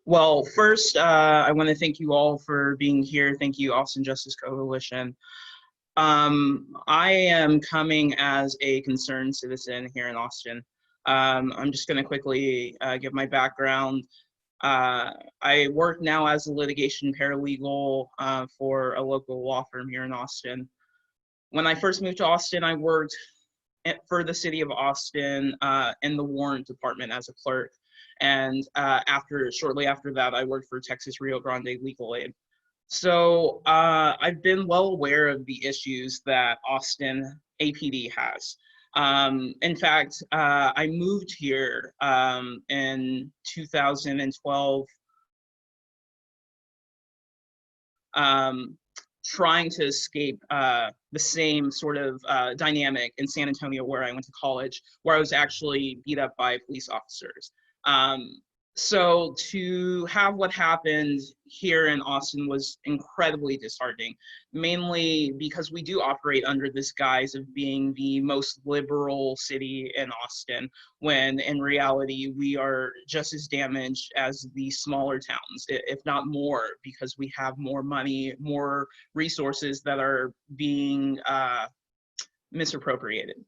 Well, first, I want to thank you all for being here. Thank you, Austin Justice Coalition. I am coming as a concerned citizen here in Austin. I'm just going to quickly give my background. I work now as a litigation paralegal for a local law firm here in Austin. When I first moved to Austin, I worked for the city of Austin in the warrant department as a clerk. And shortly after that, I worked for Texas Rio Grande Legal Aid. So I've been well aware of the issues that Austin APD has. In fact, I moved here in 2012, trying to escape the same sort of dynamic in San Antonio where I went to college, where I was actually beat up by police officers. So to have what happened here in Austin was incredibly disheartening, mainly because we do operate under this guise of being the most liberal city in Austin, when in reality we are just as damaged as the smaller towns, if not more, because we have more money, more resources that are being misappropriated.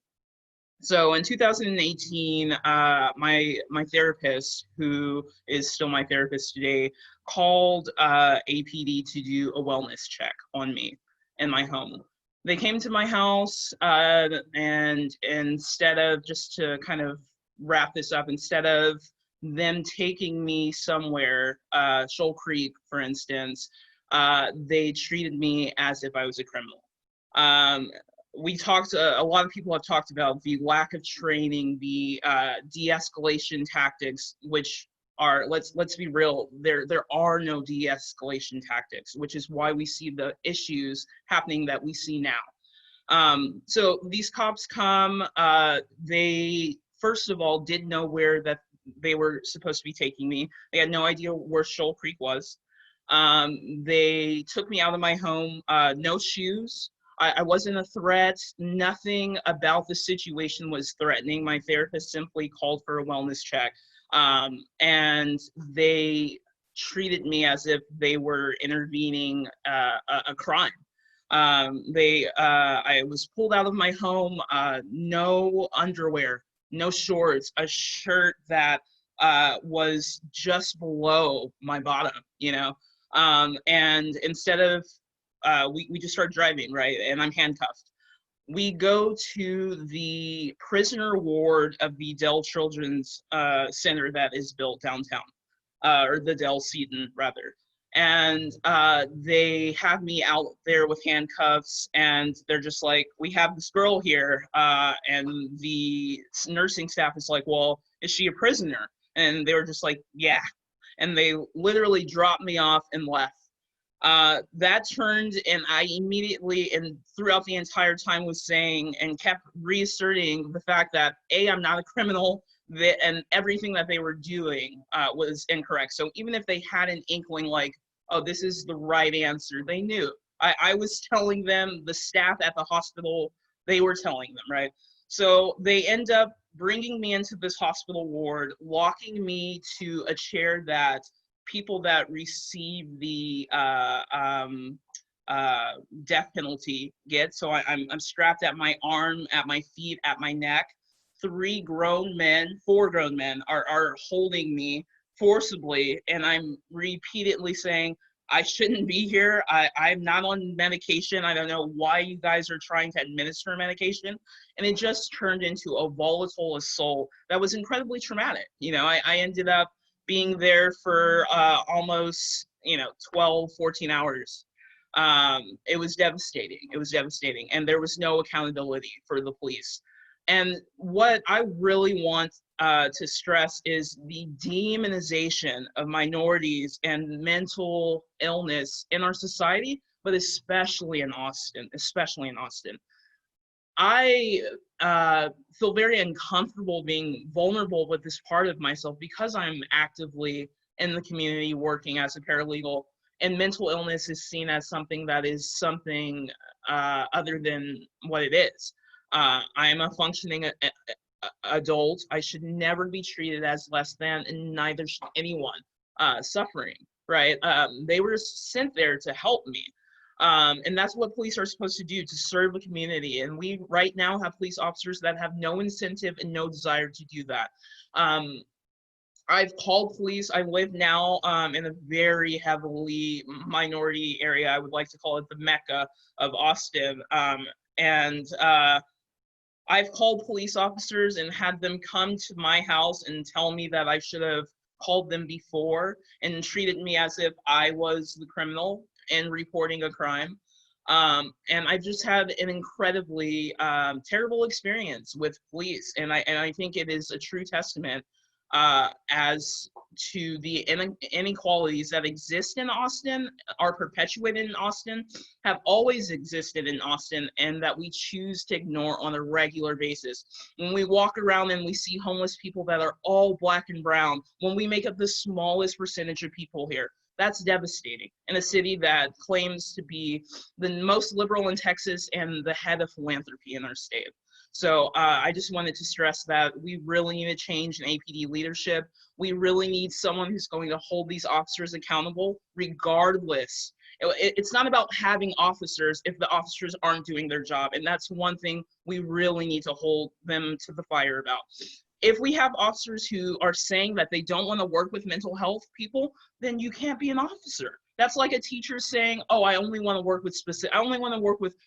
So in 2018, my therapist, who is still my therapist today, called APD to do a wellness check on me in my home. They came to my house and instead of, just to kind of wrap this up, instead of them taking me somewhere, Shoal Creek, for instance, they treated me as if I was a criminal. We talked, a lot of people have talked about the lack of training, the de-escalation tactics, which are, let's be real, there are no de-escalation tactics, which is why we see the issues happening that we see now. So these cops come, they first of all didn't know where that they were supposed to be taking me. They had no idea where Shoal Creek was. They took me out of my home, no shoes. I wasn't a threat. Nothing about the situation was threatening. My therapist simply called for a wellness check. And they treated me as if they were intervening a crime. I was pulled out of my home, no underwear, no shorts, a shirt that was just below my bottom, you know? And instead of, we just start driving, right? And I'm handcuffed. We go to the prisoner ward of the Dell Children's Center that is built downtown, or the Dell Seton, rather. And they have me out there with handcuffs, and they're just like, we have this girl here. And the nursing staff is like, well, is she a prisoner? And they were just like, yeah. And they literally dropped me off and left. That turned, and I immediately, and throughout the entire time, was saying and kept reasserting the fact that A, I'm not a criminal, and everything that they were doing was incorrect. So even if they had an inkling like, oh, this is the right answer, they knew. I was telling them, the staff at the hospital, they were telling them, right? So they end up bringing me into this hospital ward, locking me to a chair that people that receive the death penalty get. So I'm strapped at my arm, at my feet, at my neck. 4 grown men are holding me forcibly, and I'm repeatedly saying, I shouldn't be here. I'm not on medication. I don't know why you guys are trying to administer medication. And it just turned into a volatile assault that was incredibly traumatic. You know, I ended up being there for almost, 12, 14 hours. It was devastating. It was devastating. And there was no accountability for the police. And what I really want to stress is the demonization of minorities and mental illness in our society, but especially in Austin, I feel very uncomfortable being vulnerable with this part of myself because I'm actively in the community working as a paralegal, and mental illness is seen as something that is something other than what it is. I am a functioning adult. I should never be treated as less than, and neither should anyone suffering, right? They were sent there to help me. And that's what police are supposed to do, to serve the community. And we right now have police officers that have no incentive and no desire to do that. I've called police. I live now in a very heavily minority area. I would like to call it the Mecca of Austin. I've called police officers and had them come to my house and tell me that I should have called them before and treated me as if I was the criminal in reporting a crime. And I've just had an incredibly terrible experience with police. And I think it is a true testament as to the inequalities that exist in Austin, are perpetuated in Austin, have always existed in Austin, and that we choose to ignore on a regular basis. When we walk around and we see homeless people that are all black and brown, when we make up the smallest percentage of people here, that's devastating in a city that claims to be the most liberal in Texas and the head of philanthropy in our state. So I just wanted to stress that we really need to change in APD leadership. We really need someone who's going to hold these officers accountable regardless. It's not about having officers if the officers aren't doing their job. And that's one thing we really need to hold them to the fire about. If we have officers who are saying that they don't want to work with mental health people, then you can't be an officer. That's like a teacher saying, oh, I only want to work with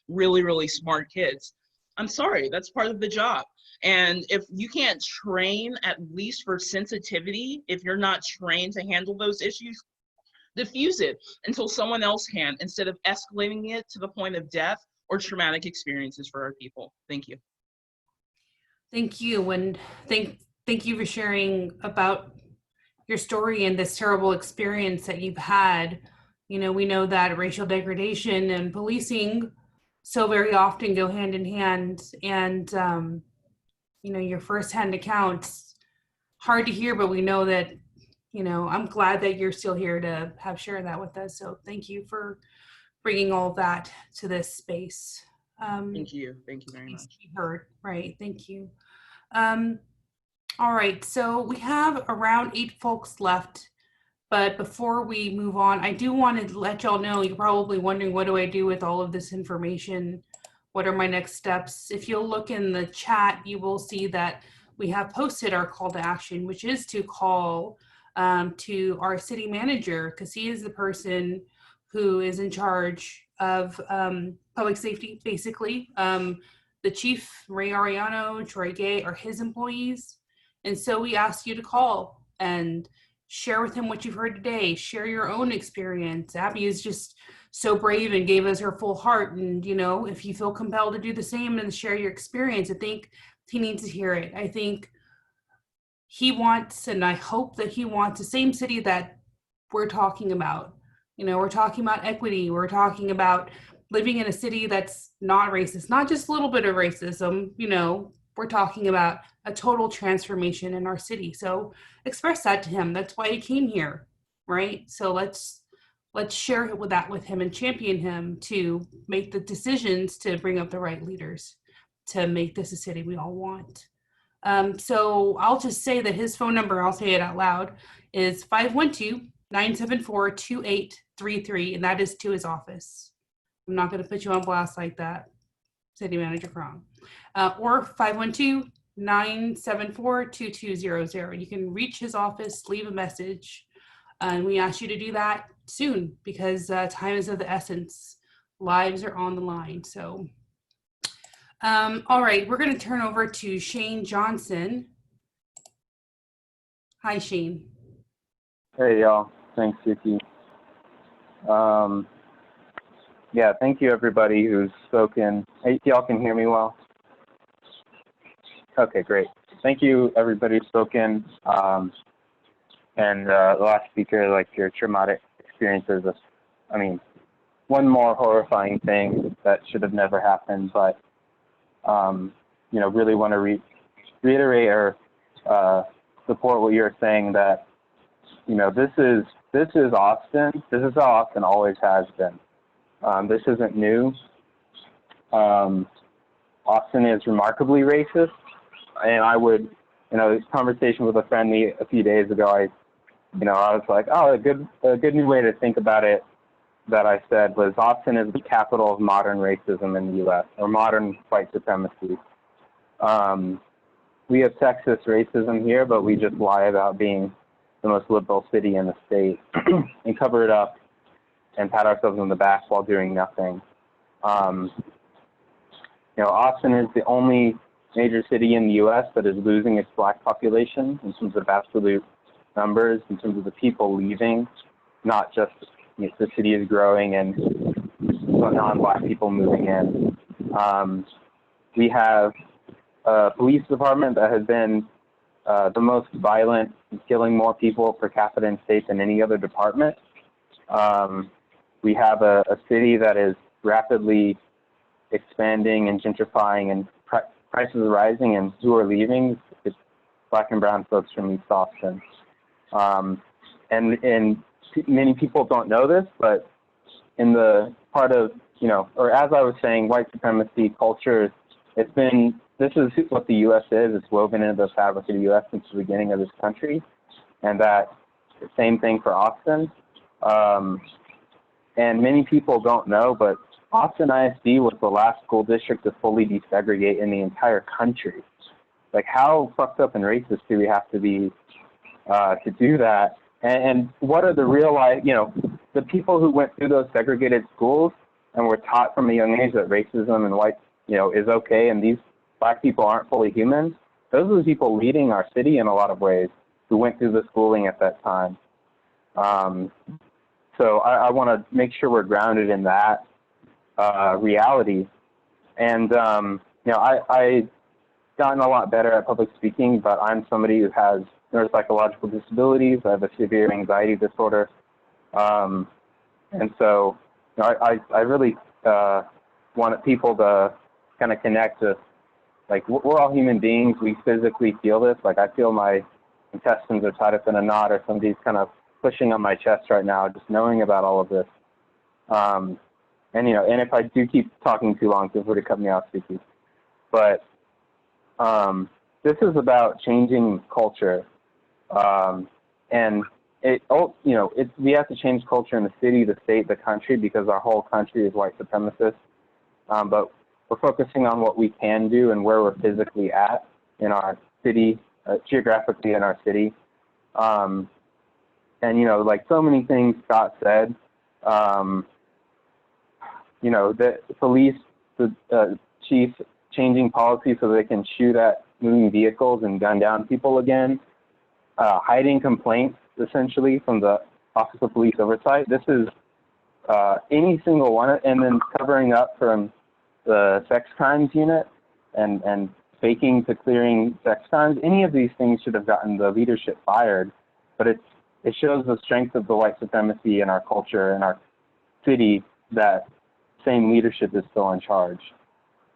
really, really smart kids. I'm sorry, that's part of the job. And if you can't train at least for sensitivity, if you're not trained to handle those issues, diffuse it until someone else can, instead of escalating it to the point of death or traumatic experiences for our people. Thank you. Thank you, and thank you for sharing about your story and this terrible experience that you've had. You know, we know that racial degradation and policing so very often go hand in hand, and you know, your firsthand accounts, hard to hear, but we know that, you know, I'm glad that you're still here to have shared that with us. So thank you for bringing all of that to this space. Thank you very much. Heard, right? Thank you. All right, so we have around 8 folks left. But before we move on, I do want to let y'all know, you're probably wondering, what do I do with all of this information? What are my next steps? If you'll look in the chat, you will see that we have posted our call to action, which is to call to our city manager, because he is the person who is in charge of public safety, basically. The chief, Ray Ariano, Troy Gay, are his employees. And so we ask you to call and share with him what you've heard today. Share your own experience. Abby is just so brave and gave us her full heart. And, you know, if you feel compelled to do the same and share your experience, I think he needs to hear it. I think he wants, and I hope that he wants, the same city that we're talking about. You know, we're talking about equity. We're talking about living in a city that's not racist, not just a little bit of racism. You know, we're talking about a total transformation in our city. So express that to him. That's why he came here, right? So let's share that with him and champion him to make the decisions to bring up the right leaders to make this a city we all want. So I'll just say that his phone number, I'll say it out loud, is 512-974-2833, and that is to his office. I'm not going to put you on blast like that, City Manager Cron. Or 512-974-2200. You can reach his office, leave a message, and we ask you to do that. soon, because time is of the essence. Lives are on the line. So, all right, we're going to turn over to Shane Johnson. Hi, Shane. Hey, y'all. Thanks, Sukyi. Yeah, thank you, everybody who's spoken. Hey, y'all can hear me well? Okay, great. Thank you, everybody who's spoken. And the last speaker, like your traumatic experiences. I mean, one more horrifying thing that should have never happened, but, you know, really want to reiterate or support what you're saying, that, you know, this is Austin. This is how Austin always has been. This isn't new. Austin is remarkably racist, and I would, you know, this conversation with a friend a few days ago, I was like, oh, a good new way to think about it that I said was Austin is the capital of modern racism in the U.S., or modern white supremacy. We have sexist racism here, but we just lie about being the most liberal city in the state and cover it up and pat ourselves on the back while doing nothing. You know, Austin is the only major city in the U.S. that is losing its black population in terms of absolute numbers, in terms of the people leaving, not just, you know, the city is growing and non-black people moving in. We have a police department that has been the most violent, killing more people per capita in state than any other department. We have a city that is rapidly expanding and gentrifying, and prices are rising, and who are leaving? It's black and brown folks from East Austin. And many people don't know this, but in the part of, you know, or as I was saying, white supremacy culture, this is what the U.S. is. It's woven into the fabric of the U.S. since the beginning of this country, and that same thing for Austin. And many people don't know, but Austin ISD was the last school district to fully desegregate in the entire country. Like, how fucked up and racist do we have to be to do that? And what are the real life, you know, the people who went through those segregated schools and were taught from a young age that racism and white, you know, is okay, and these black people aren't fully human? Those are the people leading our city in a lot of ways who went through the schooling at that time. So I want to make sure we're grounded in that reality. And, you know, I gotten a lot better at public speaking, but I'm somebody who has neuropsychological disabilities. I have a severe anxiety disorder. And so, you know, I really wanted people to kind of connect to, like, we're all human beings. We physically feel this. Like, I feel my intestines are tied up in a knot, or somebody's kind of pushing on my chest right now, just knowing about all of this. And, you know, and if I do keep talking too long, feel free to cut me off, Sukyi. But this is about changing culture. And we have to change culture in the city, the state, the country, because our whole country is white supremacist. But we're focusing on what we can do and where we're physically at in our city, geographically in our city. And, you know, like so many things Scott said, you know, the police, the chief changing policy so they can shoot at moving vehicles and gun down people again, hiding complaints essentially from the Office of Police Oversight. This is any single one, and then covering up from the sex crimes unit and faking to clearing sex crimes. Any of these things should have gotten the leadership fired, but it shows the strength of the white supremacy in our culture and our city that same leadership is still in charge.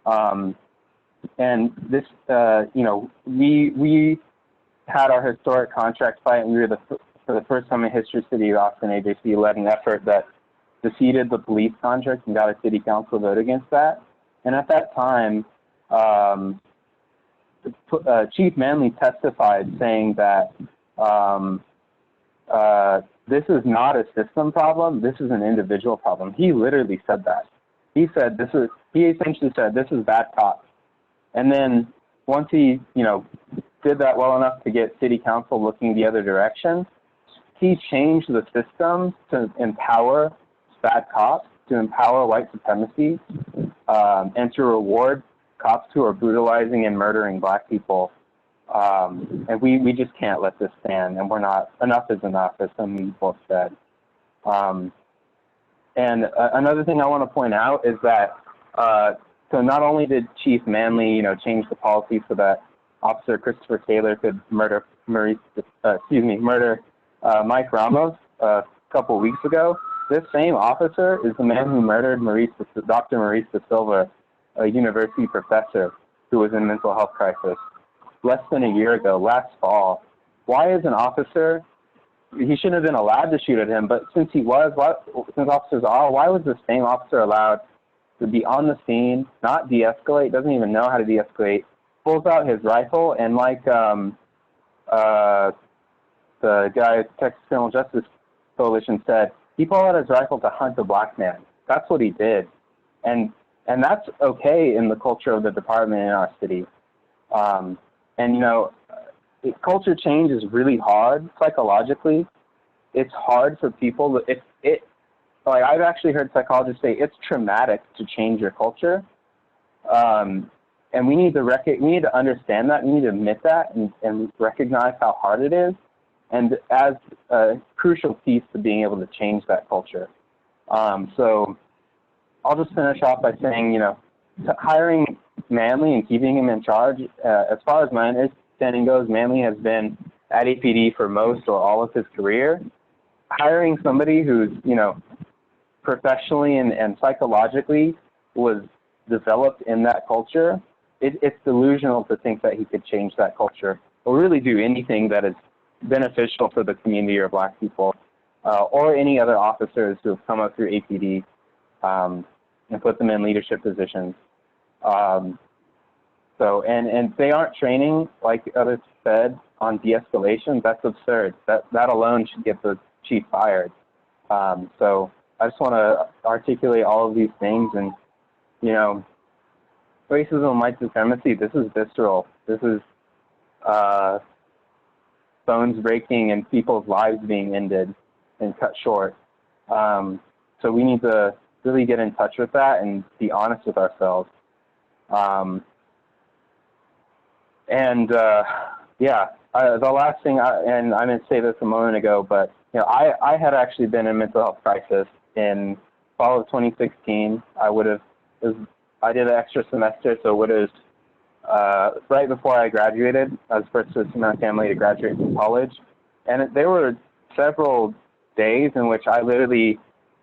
And this, you know, we had our historic contract fight, and we were for the first time in history, City of Austin AJC led an effort that defeated the police contract and got a city council vote against that. And at that time, Chief Manley testified saying that this is not a system problem, this is an individual problem. He literally said that. He essentially said, this is bad cops. And then once he, you know, did that well enough to get city council looking the other direction, he changed the system to empower bad cops, to empower white supremacy, and to reward cops who are brutalizing and murdering Black people. And we just can't let this stand, and we're not, enough is enough, as some people have said. And another thing I want to point out is that, so not only did Chief Manley, change the policy so that Officer Christopher Taylor could murder Mike Ramos a couple weeks ago, this same officer is the man who murdered Dr. Maurice De Silva, a university professor who was in mental health crisis less than a year ago, last fall. Why is an officer, he shouldn't have been allowed to shoot at him, but since he was, since officers are, why was the same officer allowed to be on the scene, not de-escalate, doesn't even know how to de-escalate, pulls out his rifle, and like the guy at Texas Criminal Justice Coalition said, he pulled out his rifle to hunt a Black man. That's what he did. And that's okay in the culture of the department in our city. Culture change is really hard psychologically. It's hard for people. Like I've actually heard psychologists say it's traumatic to change your culture. And we need to understand that. We need to admit that and recognize how hard it is, and as a crucial piece to being able to change that culture. So I'll just finish off by saying, hiring Manley and keeping him in charge, as far as my understanding goes, Manley has been at APD for most or all of his career. Hiring somebody who's, professionally and psychologically was developed in that culture, it's delusional to think that he could change that culture or really do anything that is beneficial for the community or Black people, or any other officers who have come up through APD and put them in leadership positions. And they aren't training, like others said, on de-escalation. That's absurd. That alone should get the chief fired. So I just want to articulate all of these things, and racism and white supremacy, this is visceral. This is bones breaking and people's lives being ended and cut short. So we need to really get in touch with that and be honest with ourselves. The last thing, and I didn't say this a moment ago, but I had actually been in mental health crisis in fall of 2016. I did an extra semester, so it was right before I graduated. I was the first person in my family to graduate from college, and there were several days in which I literally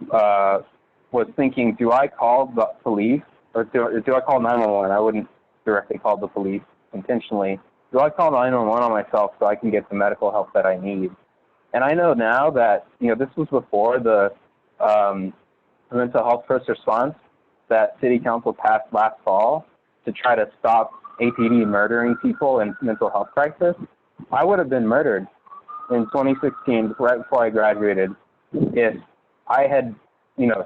was thinking, do I call the police or do I call 911? I wouldn't directly call the police intentionally. Do I call 911 on myself so I can get the medical help that I need? And I know now that, this was before the mental health first response that City Council passed last fall to try to stop APD murdering people in mental health crisis. I would have been murdered in 2016, right before I graduated, if I had,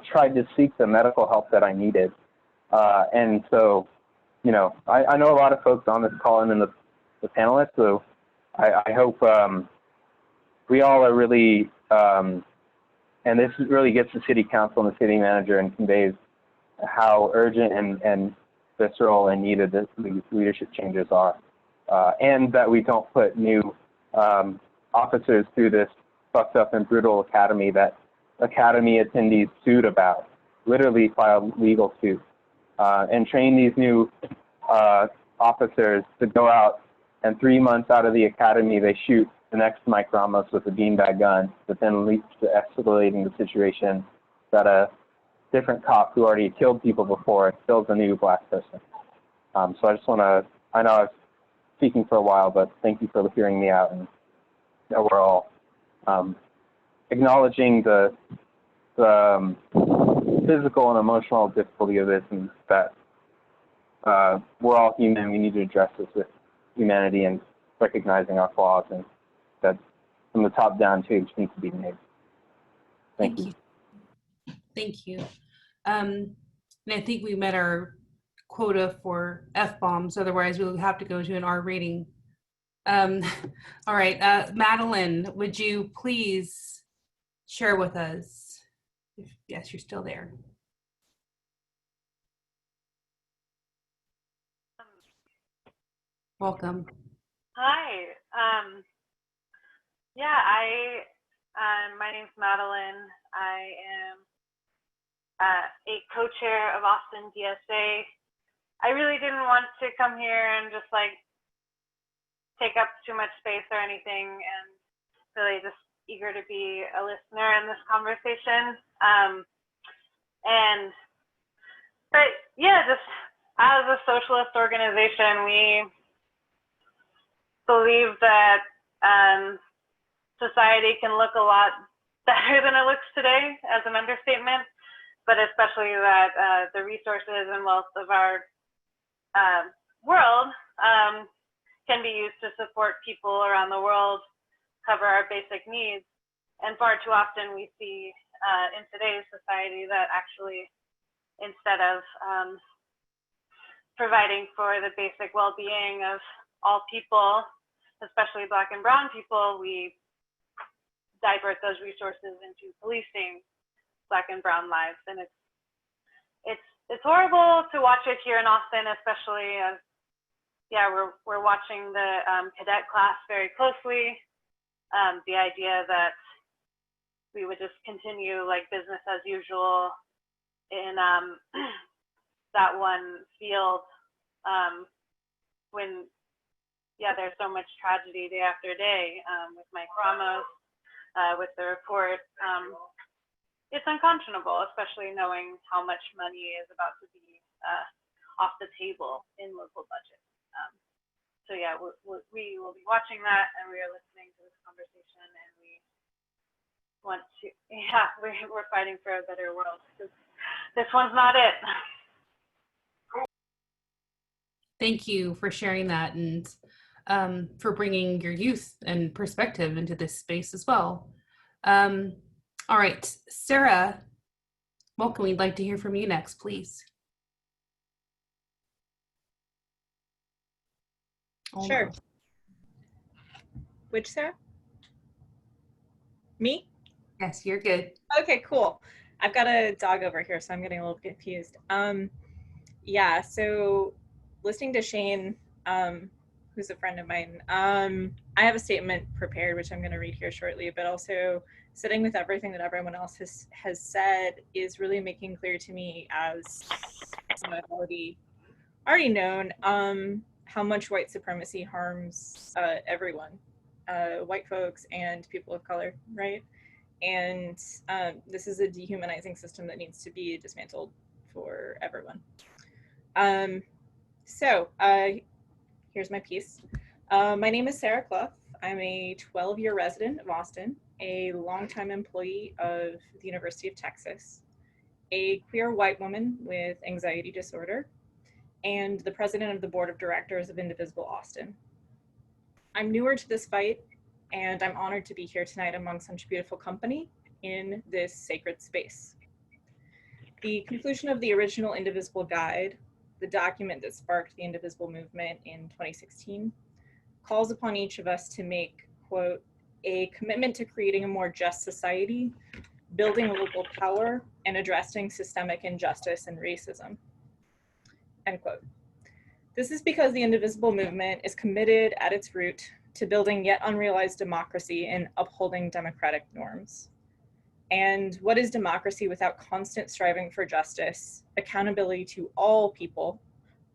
tried to seek the medical help that I needed. And so, I know a lot of folks on this call and in the panelists, so I hope we all are really, and this really gets the City Council and the City Manager and conveys how urgent and visceral and needed these leadership changes are, and that we don't put new officers through this fucked up and brutal academy that academy attendees sued about, literally filed legal suits, and train these new officers to go out, and 3 months out of the academy they shoot the next Mike Ramos with a beanbag gun, that then leads to escalating the situation that a different cop who already killed people before kills a new Black person. So I just want to, I know I was speaking for a while, but thank you for hearing me out, and we're all acknowledging the physical and emotional difficulty of this, and that we're all human. We need to address this with humanity and recognizing our flaws, and that from the top down change needs to be made. Thank you. Thank you. And I think we met our quota for F-bombs. Otherwise, we would have to go to an R rating All right, Madeline, would you please share with us? Yes, you're still there. Welcome. Hi. My name's Madeline. I am a co-chair of Austin DSA. I really didn't want to come here and just like take up too much space or anything, and really just eager to be a listener in this conversation. But yeah, just as a socialist organization, we believe that society can look a lot better than it looks today, as an understatement, but especially that the resources and wealth of our world can be used to support people around the world, cover our basic needs. And far too often we see in today's society that actually, instead of providing for the basic well-being of all people, especially Black and brown people, we divert those resources into policing Black and brown lives. And it's horrible to watch it here in Austin, especially as, yeah, we're watching the cadet class very closely. The idea that we would just continue like business as usual in that one field when, yeah, there's so much tragedy day after day with Mike Ramos, with the report. It's unconscionable, especially knowing how much money is about to be off the table in local budgets. So yeah, we will be watching that, and we are listening to this conversation, and we want to, yeah, we're fighting for a better world. This one's not it. Thank you for sharing that, and for bringing your youth and perspective into this space as well. All right, Sarah, welcome. We'd like to hear from you next, please. Sure. Which Sarah? Me? Yes, you're good. Okay, cool. I've got a dog over here, so I'm getting a little confused. Yeah, so listening to Shane, who's a friend of mine, I have a statement prepared, which I'm going to read here shortly, but also sitting with everything that everyone else has said is really making clear to me, as I've already known, how much white supremacy harms everyone, white folks and people of color, right? And this is a dehumanizing system that needs to be dismantled for everyone. So here's my piece. My name is Sarah Clough. I'm a 12-year resident of Austin, a longtime employee of the University of Texas, a queer white woman with anxiety disorder, and the president of the board of directors of Indivisible Austin. I'm newer to this fight, and I'm honored to be here tonight among such beautiful company in this sacred space. The conclusion of the original Indivisible Guide, the document that sparked the Indivisible movement in 2016, calls upon each of us to make, quote, a commitment to creating a more just society, building local power, and addressing systemic injustice and racism, end quote. This is because the Indivisible movement is committed at its root to building yet unrealized democracy and upholding democratic norms. And what is democracy without constant striving for justice, accountability to all people,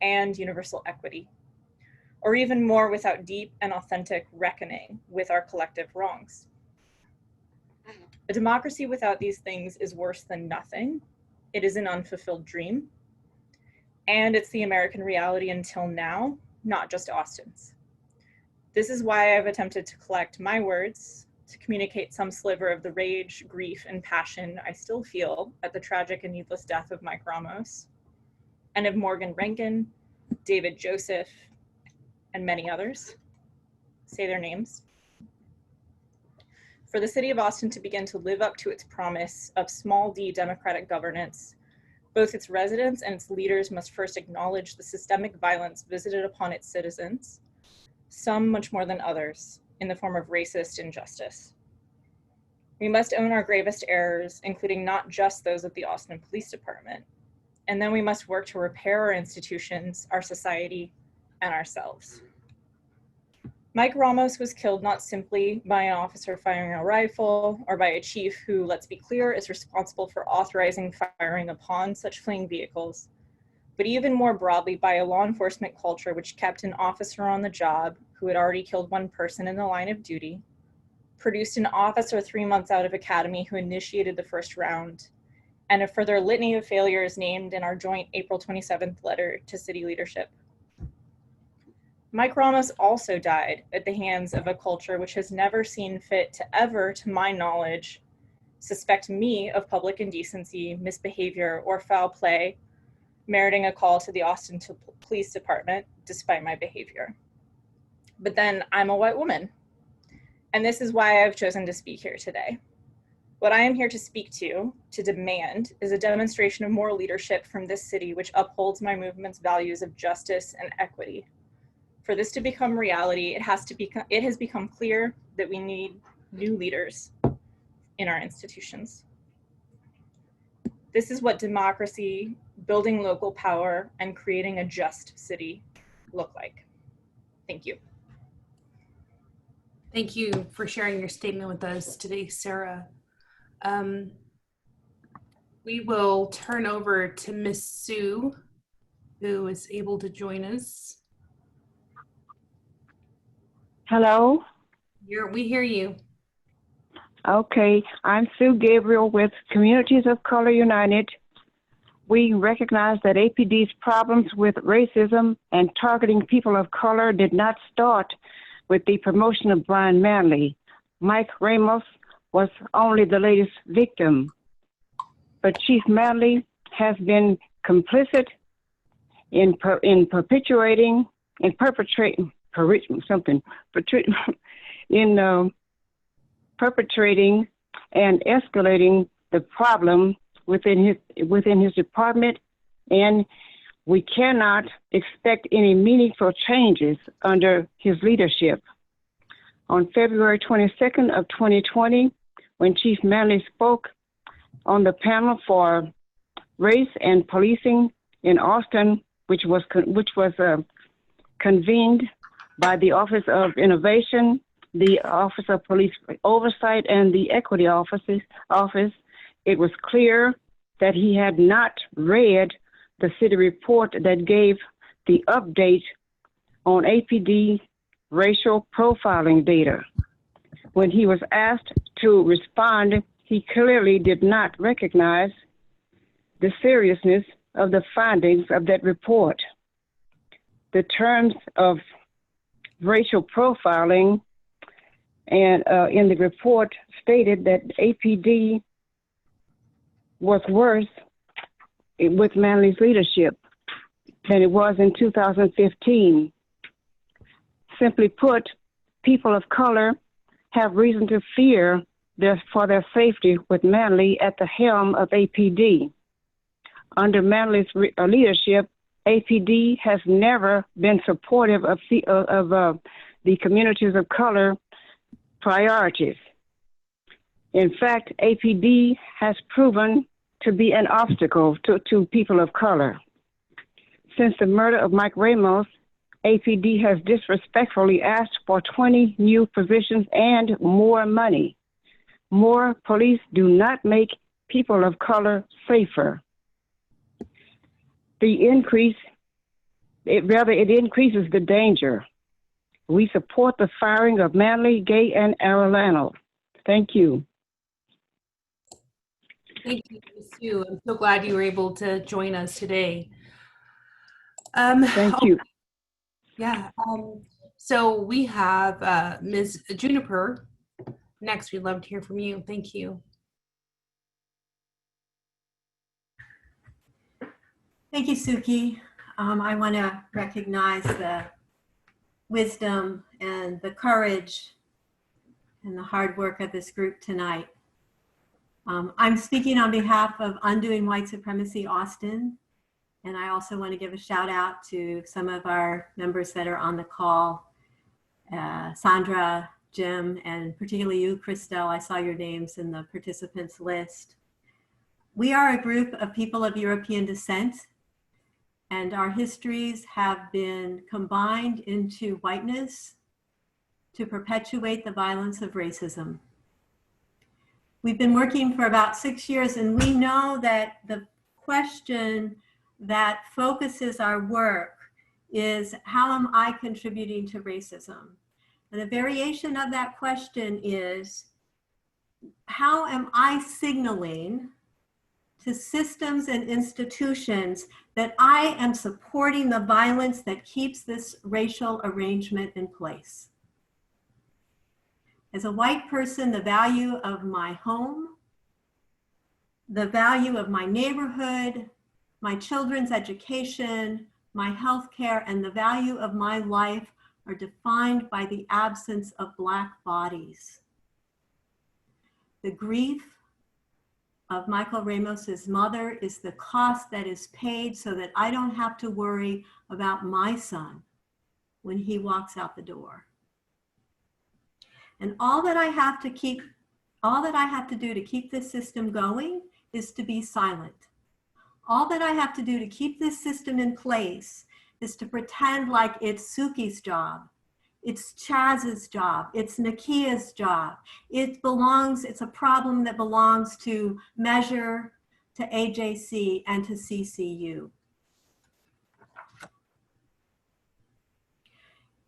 and universal equity? Or even more, without deep and authentic reckoning with our collective wrongs? A democracy without these things is worse than nothing. It is an unfulfilled dream. And it's the American reality until now, not just Austin's. This is why I've attempted to collect my words to communicate some sliver of the rage, grief, and passion I still feel at the tragic and needless death of Mike Ramos, and of Morgan Rankin, David Joseph, and many others. Say their names. For the city of Austin to begin to live up to its promise of small d democratic governance, both its residents and its leaders must first acknowledge the systemic violence visited upon its citizens, some much more than others, in the form of racist injustice. We must own our gravest errors, including not just those of the Austin Police Department, and then we must work to repair our institutions, our society, and ourselves. Mike Ramos was killed not simply by an officer firing a rifle or by a chief who, let's be clear, is responsible for authorizing firing upon such fleeing vehicles, but even more broadly by a law enforcement culture which kept an officer on the job who had already killed one person in the line of duty, produced an officer 3 months out of academy who initiated the first round, and a further litany of failures named in our joint April 27th letter to city leadership. Mike Ramos also died at the hands of a culture which has never seen fit to ever, to my knowledge, suspect me of public indecency, misbehavior, or foul play, meriting a call to the Austin Police Department despite my behavior. But then I'm a white woman, and this is why I've chosen to speak here today. What I am here to speak to demand, is a demonstration of moral leadership from this city which upholds my movement's values of justice and equity. For this to become reality, it has become clear that we need new leaders in our institutions. This is what democracy, building local power, and creating a just city look like. Thank you. Thank you for sharing your statement with us today, Sarah. We will turn over to Miss Sue, who is able to join us. Hello? We hear you. Okay, I'm Sue Gabriel with Communities of Color United. We recognize that APD's problems with racism and targeting people of color did not start with the promotion of Brian Manley. Mike Ramos was only the latest victim. But Chief Manley has been complicit in perpetrating and escalating the problem within his department, and we cannot expect any meaningful changes under his leadership. On February 22nd of 2020, when Chief Manley spoke on the panel for race and policing in Austin, which was convened by the Office of Innovation, the Office of Police Oversight, and the Equity Office, it was clear that he had not read the city report that gave the update on APD racial profiling data. When he was asked to respond, he clearly did not recognize the seriousness of the findings of that report. The terms of racial profiling and in the report stated that APD was worse with Manley's leadership than it was in 2015. Simply put, people of color have reason to fear for their safety with Manley at the helm of APD. Under Manley's leadership, APD has never been supportive of the communities of color priorities. In fact, APD has proven to be an obstacle to people of color. Since the murder of Mike Ramos, APD has disrespectfully asked for 20 new positions and more money. More police do not make people of color safer. It increases the danger. We support the firing of Manley, Gay, and Arellano. Thank you. Thank you, Ms. Sue. I'm so glad you were able to join us today. Thank you. Yeah. So we have Ms. Juniper next. We'd love to hear from you. Thank you. Thank you, Sukyi. I want to recognize the wisdom and the courage and the hard work of this group tonight. I'm speaking on behalf of Undoing White Supremacy Austin, and I also want to give a shout out to some of our members that are on the call. Sandra, Jim, and particularly you, Christelle. I saw your names in the participants list. We are a group of people of European descent, and our histories have been combined into whiteness to perpetuate the violence of racism. We've been working for about 6 years, and we know that the question that focuses our work is, how am I contributing to racism? And a variation of that question is, how am I signaling to systems and institutions that I am supporting the violence that keeps this racial arrangement in place? As a white person, the value of my home, the value of my neighborhood, my children's education, my health care, and the value of my life are defined by the absence of Black bodies. The grief of Michael Ramos's mother is the cost that is paid so that I don't have to worry about my son when he walks out the door. And all that I have to do to keep this system going is to be silent. All that I have to do to keep this system in place is to pretend like it's Suki's job, it's Chaz's job, it's Nakia's job. It's a problem that belongs to Measure, to AJC, and to CCU.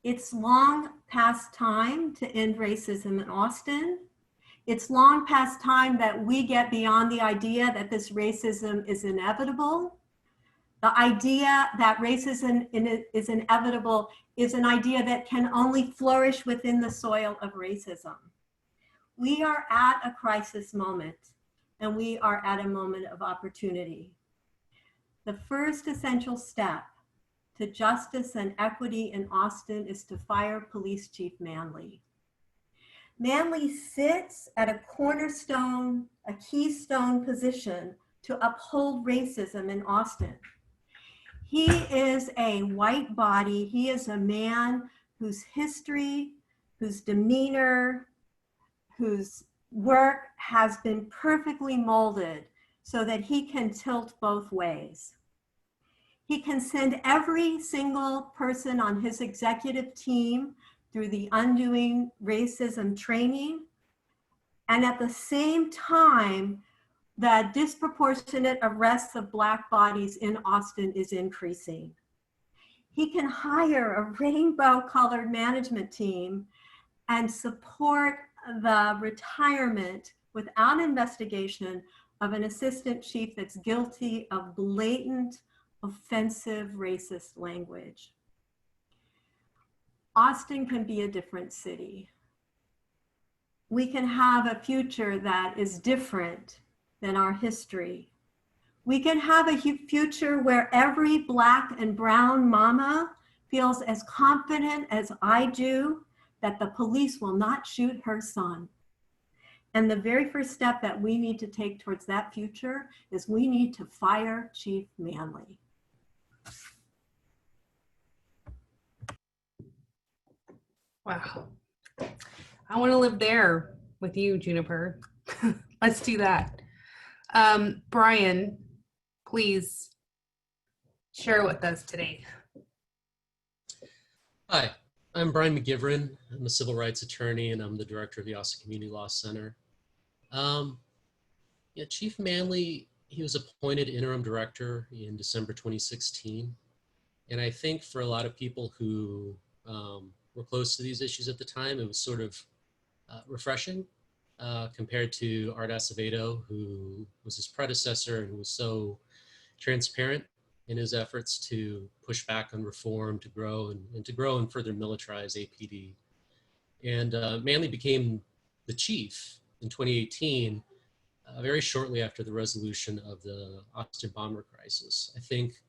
It's long past time to end racism in Austin. It's long past time that we get beyond the idea that this racism is inevitable. The idea that racism is inevitable is an idea that can only flourish within the soil of racism. We are at a crisis moment, and we are at a moment of opportunity. The first essential step to justice and equity in Austin is to fire Police Chief Manley. Manley sits at a cornerstone, a keystone position to uphold racism in Austin. He is a white body. He is a man whose history, whose demeanor, whose work has been perfectly molded so that he can tilt both ways. He can send every single person on his executive team through the Undoing Racism training, and at the same time, the disproportionate arrests of Black bodies in Austin is increasing. He can hire a rainbow-colored management team and support the retirement without investigation of an assistant chief that's guilty of blatant, offensive, racist language. Austin can be a different city. We can have a future that is different than our history. We can have a future where every Black and brown mama feels as confident as I do that the police will not shoot her son. And the very first step that we need to take towards that future is we need to fire Chief Manley. Wow. I want to live there with you, Juniper. Let's do that. Brian, please share with us today. Hi, I'm Brian McGiverin. I'm a civil rights attorney and I'm the director of the Austin Community Law Center. Chief Manley, he was appointed interim director in December 2016. And I think for a lot of people who were close to these issues at the time, it was sort of refreshing compared to Art Acevedo, who was his predecessor and who was so transparent in his efforts to push back on reform, to grow and further militarize APD. And Manley became the chief in 2018, very shortly after the resolution of the Austin bomber crisis. I think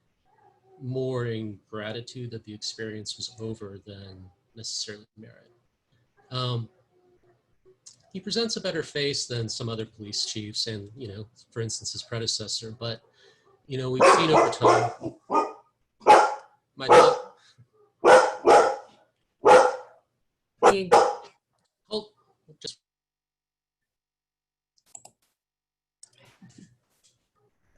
more in gratitude that the experience was over than necessarily merit. He presents a better face than some other police chiefs and, for instance, his predecessor, but, we've seen over time, my dog, being. Oh, just.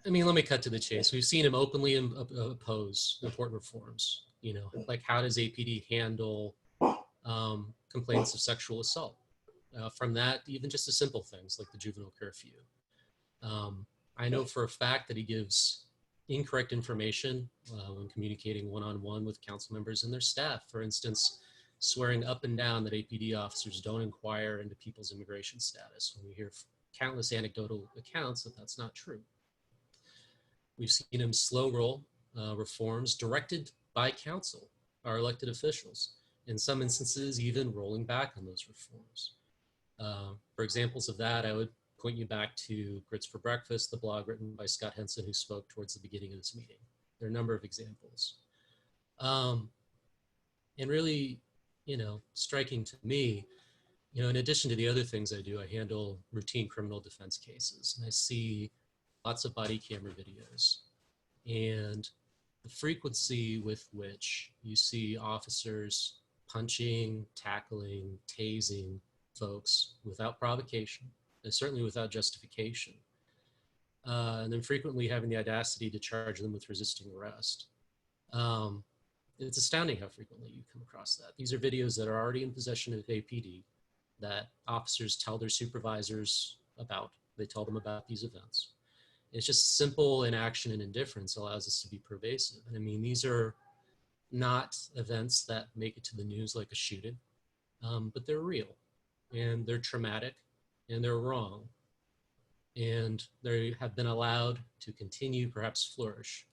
I mean, let me cut to the chase. We've seen him openly oppose important reforms. You know, like how does APD handle complaints of sexual assault? From that, even just the simple things like the juvenile curfew. I know for a fact that he gives incorrect information when communicating one-on-one with council members and their staff. For instance, swearing up and down that APD officers don't inquire into people's immigration status, when we hear countless anecdotal accounts that that's not true. We've seen him slow roll reforms directed by council, our elected officials, in some instances even rolling back on those reforms. For examples of that, I would point you back to Grits for Breakfast, the blog written by Scott Henson, who spoke towards the beginning of this meeting. There are a number of examples. And really, you know, striking to me, you know, in addition to the other things I do, I handle routine criminal defense cases, and I see lots of body camera videos. And the frequency with which you see officers punching, tackling, tasing folks without provocation, and certainly without justification, and then frequently having the audacity to charge them with resisting arrest. It's astounding how frequently you come across that. These are videos that are already in possession of APD that officers tell their supervisors about. They tell them about these events. It's just simple inaction and indifference allows us to be pervasive. And I mean, these are not events that make it to the news like a shooting, but they're real and they're traumatic and they're wrong. And they have been allowed to continue, perhaps flourish,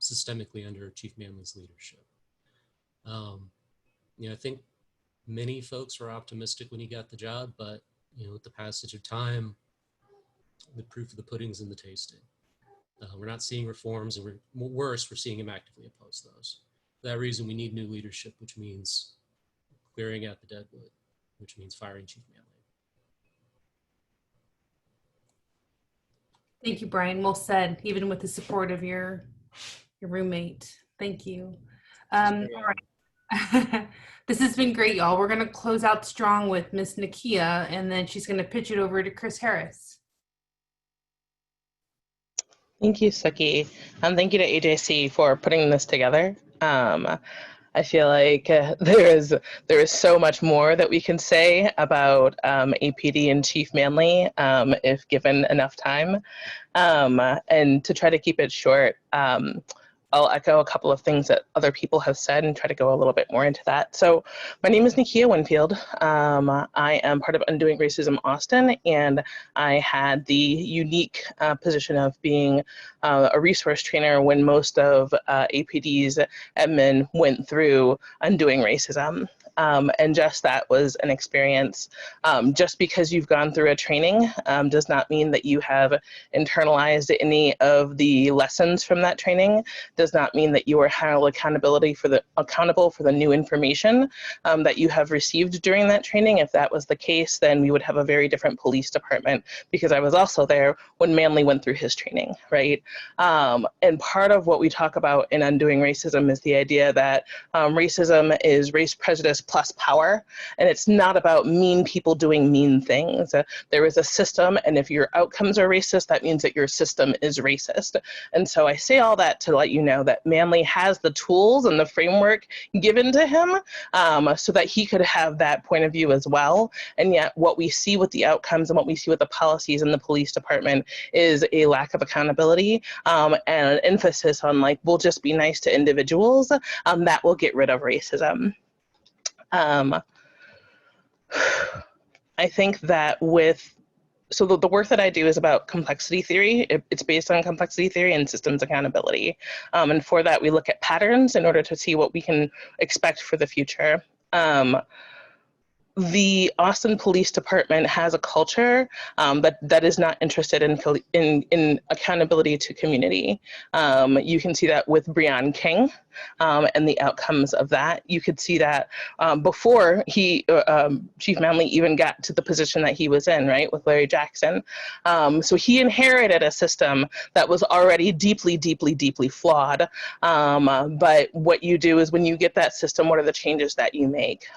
systemically under Chief Manley's leadership. You know, I think many folks were optimistic when he got the job, but you know, with the passage of time, the proof of the pudding's in the tasting. We're not seeing reforms, and we're seeing him actively oppose those. For that reason, we need new leadership, which means clearing out the deadwood, which means firing Chief Manley. Thank you, Brian. Well said, even with the support of your roommate. Thank you. All right. This has been great, y'all. We're going to close out strong with Miss Nakia, and then she's going to pitch it over to Chris Harris. Thank you, Sukyi. And thank you to AJC for putting this together. I feel like there is so much more that we can say about APD and Chief Manley if given enough time. And to try to keep it short, I'll echo a couple of things that other people have said and try to go a little bit more into that. So my name is Nakia Winfield. I am part of Undoing Racism Austin, and I had the unique position of being a resource trainer when most of APD's admin went through Undoing Racism. And just that was an experience. Just because you've gone through a training does not mean that you have internalized any of the lessons from that training. Does not mean that you are held accountable for the new information that you have received during that training. If that was the case, then we would have a very different police department, because I was also there when Manley went through his training, right? And part of what we talk about in Undoing Racism is the idea that racism is race prejudice plus power, and it's not about mean people doing mean things. There is a system, and if your outcomes are racist, that means that your system is racist. And so I say all that to let you know that Manley has the tools and the framework given to him so that he could have that point of view as well. And yet what we see with the outcomes and what we see with the policies in the police department is a lack of accountability and an emphasis on, like, we'll just be nice to individuals that will get rid of racism. I think that so the work that I do is about complexity theory. It's based on complexity theory and systems accountability. And for that, we look at patterns in order to see what we can expect for the future. The Austin Police Department has a culture that is not interested in accountability to community. You can see that with Breon King and the outcomes of that. You could see that before Chief Manley even got to the position that he was in, right, with Larry Jackson. So he inherited a system that was already deeply, deeply, deeply flawed. But what you do is when you get that system, what are the changes that you make?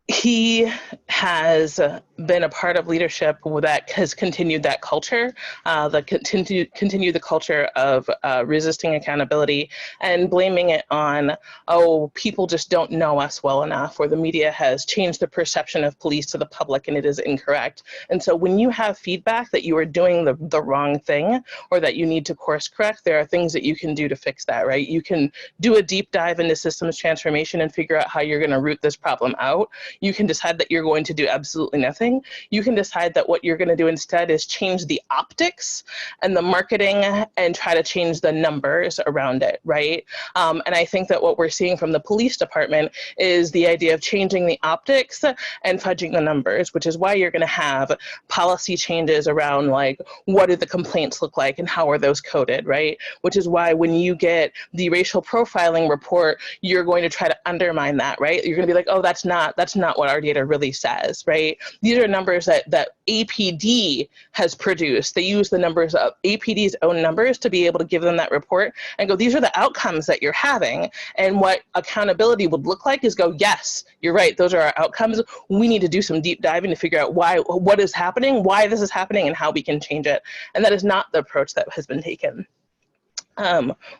he has been a part of leadership that has continued that culture, that continue the culture of resisting accountability and blaming it on, oh, people just don't know us well enough, or the media has changed the perception of police to the public and it is incorrect. And so when you have feedback that you are doing the wrong thing or that you need to course correct, there are things that you can do to fix that, right? You can do a deep dive into systems transformation and figure out how you're going to root this problem out. You can decide that you're going to do absolutely nothing. You can decide that what you're going to do instead is change the optics and the marketing and try to change the numbers around it, right? And I think that what we're seeing from the police department is the idea of changing the optics and fudging the numbers, which is why you're going to have policy changes around, like, what do the complaints look like and how are those coded, right? Which is why when you get the racial profiling report, you're going to try to undermine that, right? You're going to be like, oh, that's not what our data really says, right? These are numbers that APD has produced. They use the numbers of APD's own numbers to be able to give them that report and go, these are the outcomes that you're having. And what accountability would look like is go, yes, you're right, those are our outcomes. We need to do some deep diving to figure out what is happening, why this is happening, and how we can change it. And that is not the approach that has been taken.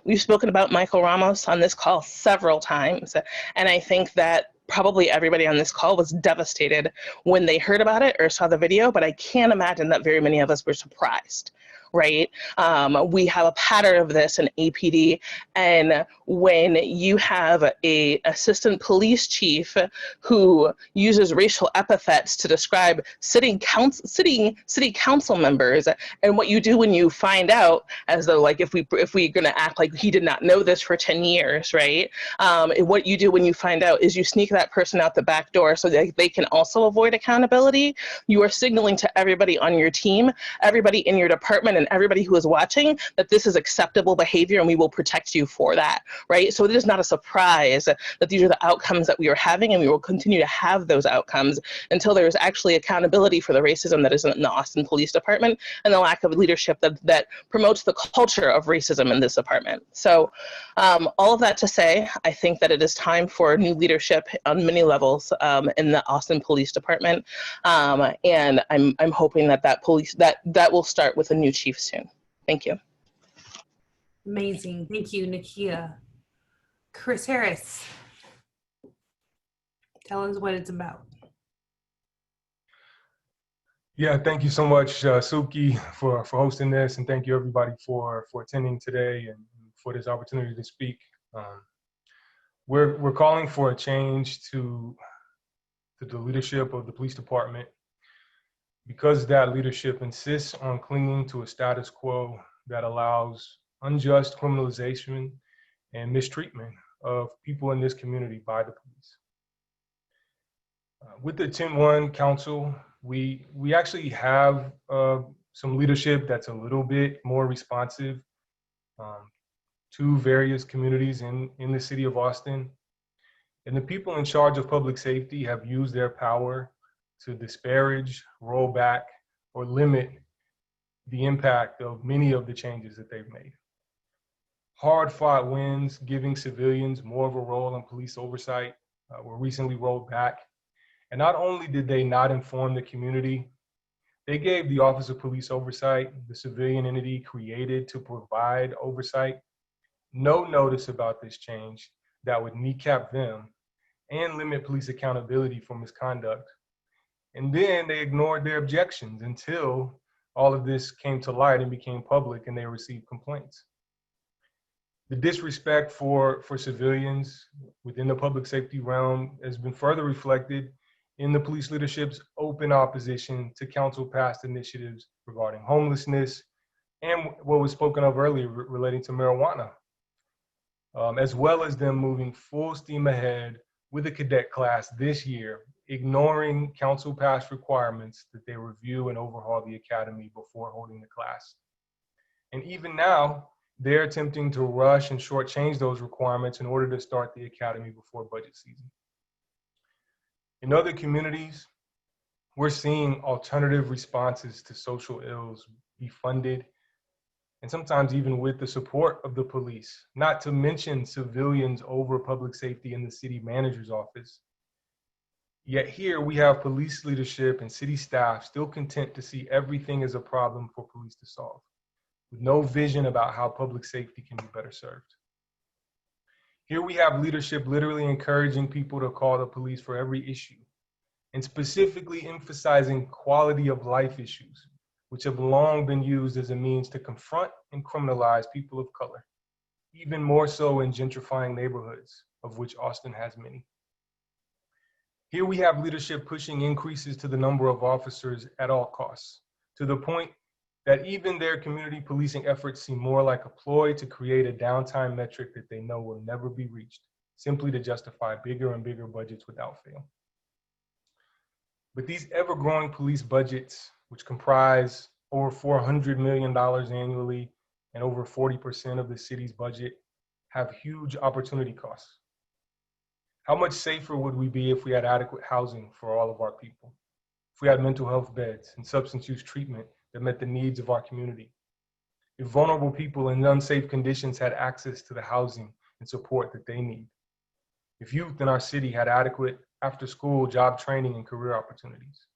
We've spoken about Michael Ramos on this call several times, and I think that probably everybody on this call was devastated when they heard about it or saw the video, but I can't imagine that very many of us were surprised, right? We have a pattern of this in APD, and when you have a assistant police chief who uses racial epithets to describe city council members, and what you do when you find out, as though, like, if we're gonna act like he did not know this for 10 years, right? What you do when you find out is you sneak that person out the back door so that they can also avoid accountability. You are signaling to everybody on your team, everybody in your department, and everybody who is watching that this is acceptable behavior and we will protect you for that, right? So it is not a surprise that these are the outcomes that we are having, and we will continue to have those outcomes until there is actually accountability for the racism that is in the Austin Police Department and the lack of leadership that promotes the culture of racism in this department. So all of that to say, I think that it is time for new leadership on many levels in the Austin Police Department, and I'm hoping that will start with a new chief soon. Thank you. Amazing. Thank you, Nakia. Chris Harris, tell us what it's about. Yeah, thank you so much, Sukyi, for hosting this, and thank you everybody for attending today and for this opportunity to speak. We're calling for a change to the leadership of the police department because that leadership insists on clinging to a status quo that allows unjust criminalization and mistreatment of people in this community by the police. With the 10-1 Council, we actually have some leadership that's a little bit more responsive to various communities in the city of Austin. And the people in charge of public safety have used their power to disparage, roll back, or limit the impact of many of the changes that they've made. Hard-fought wins, giving civilians more of a role in police oversight, were recently rolled back. And not only did they not inform the community, they gave the Office of Police Oversight, the civilian entity created to provide oversight, no notice about this change that would kneecap them and limit police accountability for misconduct. And then they ignored their objections until all of this came to light and became public and they received complaints. The disrespect for civilians within the public safety realm has been further reflected in the police leadership's open opposition to council-passed initiatives regarding homelessness and what was spoken of earlier relating to marijuana, as well as them moving full steam ahead with the cadet class this year, ignoring council-passed requirements that they review and overhaul the academy before holding the class. And even now, they're attempting to rush and shortchange those requirements in order to start the academy before budget season. In other communities, we're seeing alternative responses to social ills be funded, and sometimes even with the support of the police, not to mention civilians over public safety in the city manager's office. Yet here we have police leadership and city staff still content to see everything as a problem for police to solve, with no vision about how public safety can be better served. Here we have leadership literally encouraging people to call the police for every issue, and specifically emphasizing quality of life issues, which have long been used as a means to confront and criminalize people of color, even more so in gentrifying neighborhoods, of which Austin has many. Here we have leadership pushing increases to the number of officers at all costs, to the point that even their community policing efforts seem more like a ploy to create a downtime metric that they know will never be reached, simply to justify bigger and bigger budgets without fail. But these ever-growing police budgets, which comprise over $400 million annually and over 40% of the city's budget, have huge opportunity costs. How much safer would we be if we had adequate housing for all of our people? If we had mental health beds and substance use treatment that met the needs of our community? If vulnerable people in unsafe conditions had access to the housing and support that they need? If youth in our city had adequate after-school job training and career opportunities?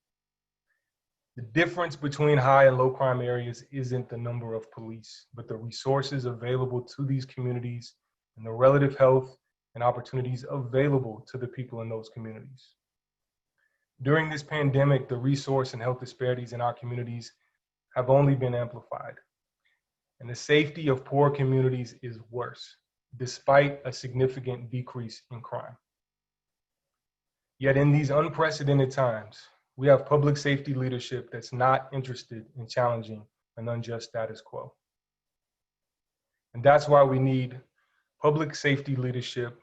The difference between high and low crime areas isn't the number of police, but the resources available to these communities and the relative health and opportunities available to the people in those communities. During this pandemic, the resource and health disparities in our communities have only been amplified. And the safety of poor communities is worse, despite a significant decrease in crime. Yet in these unprecedented times, we have public safety leadership that's not interested in challenging an unjust status quo. And that's why we need public safety leadership,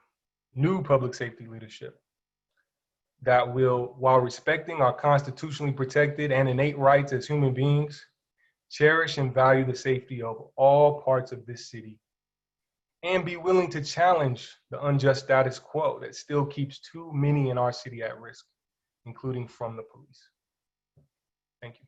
new public safety leadership, that will, while respecting our constitutionally protected and innate rights as human beings, cherish and value the safety of all parts of this city, and be willing to challenge the unjust status quo that still keeps too many in our city at risk, including from the police. Thank you.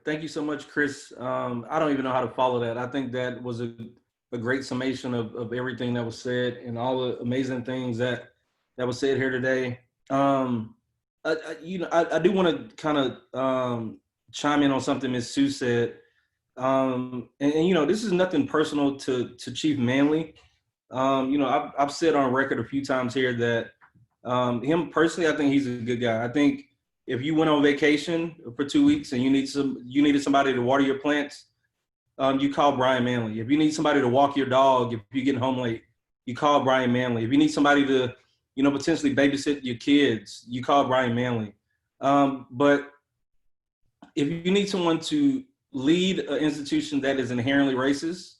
Thank you so much, Chris. I don't even know how to follow that. I think that was a great summation of everything that was said and all the amazing things that was said here today. I do want to kind of chime in on something Ms. Sue said. This is nothing personal to Chief Manley. I've said on record a few times here that him personally, I think he's a good guy. I think if you went on vacation for 2 weeks and you needed somebody to water your plants, you call Brian Manley. If you need somebody to walk your dog, if you're getting home late, you call Brian Manley. If you need somebody to, potentially babysit your kids, you call Brian Manley. But if you need someone to lead an institution that is inherently racist,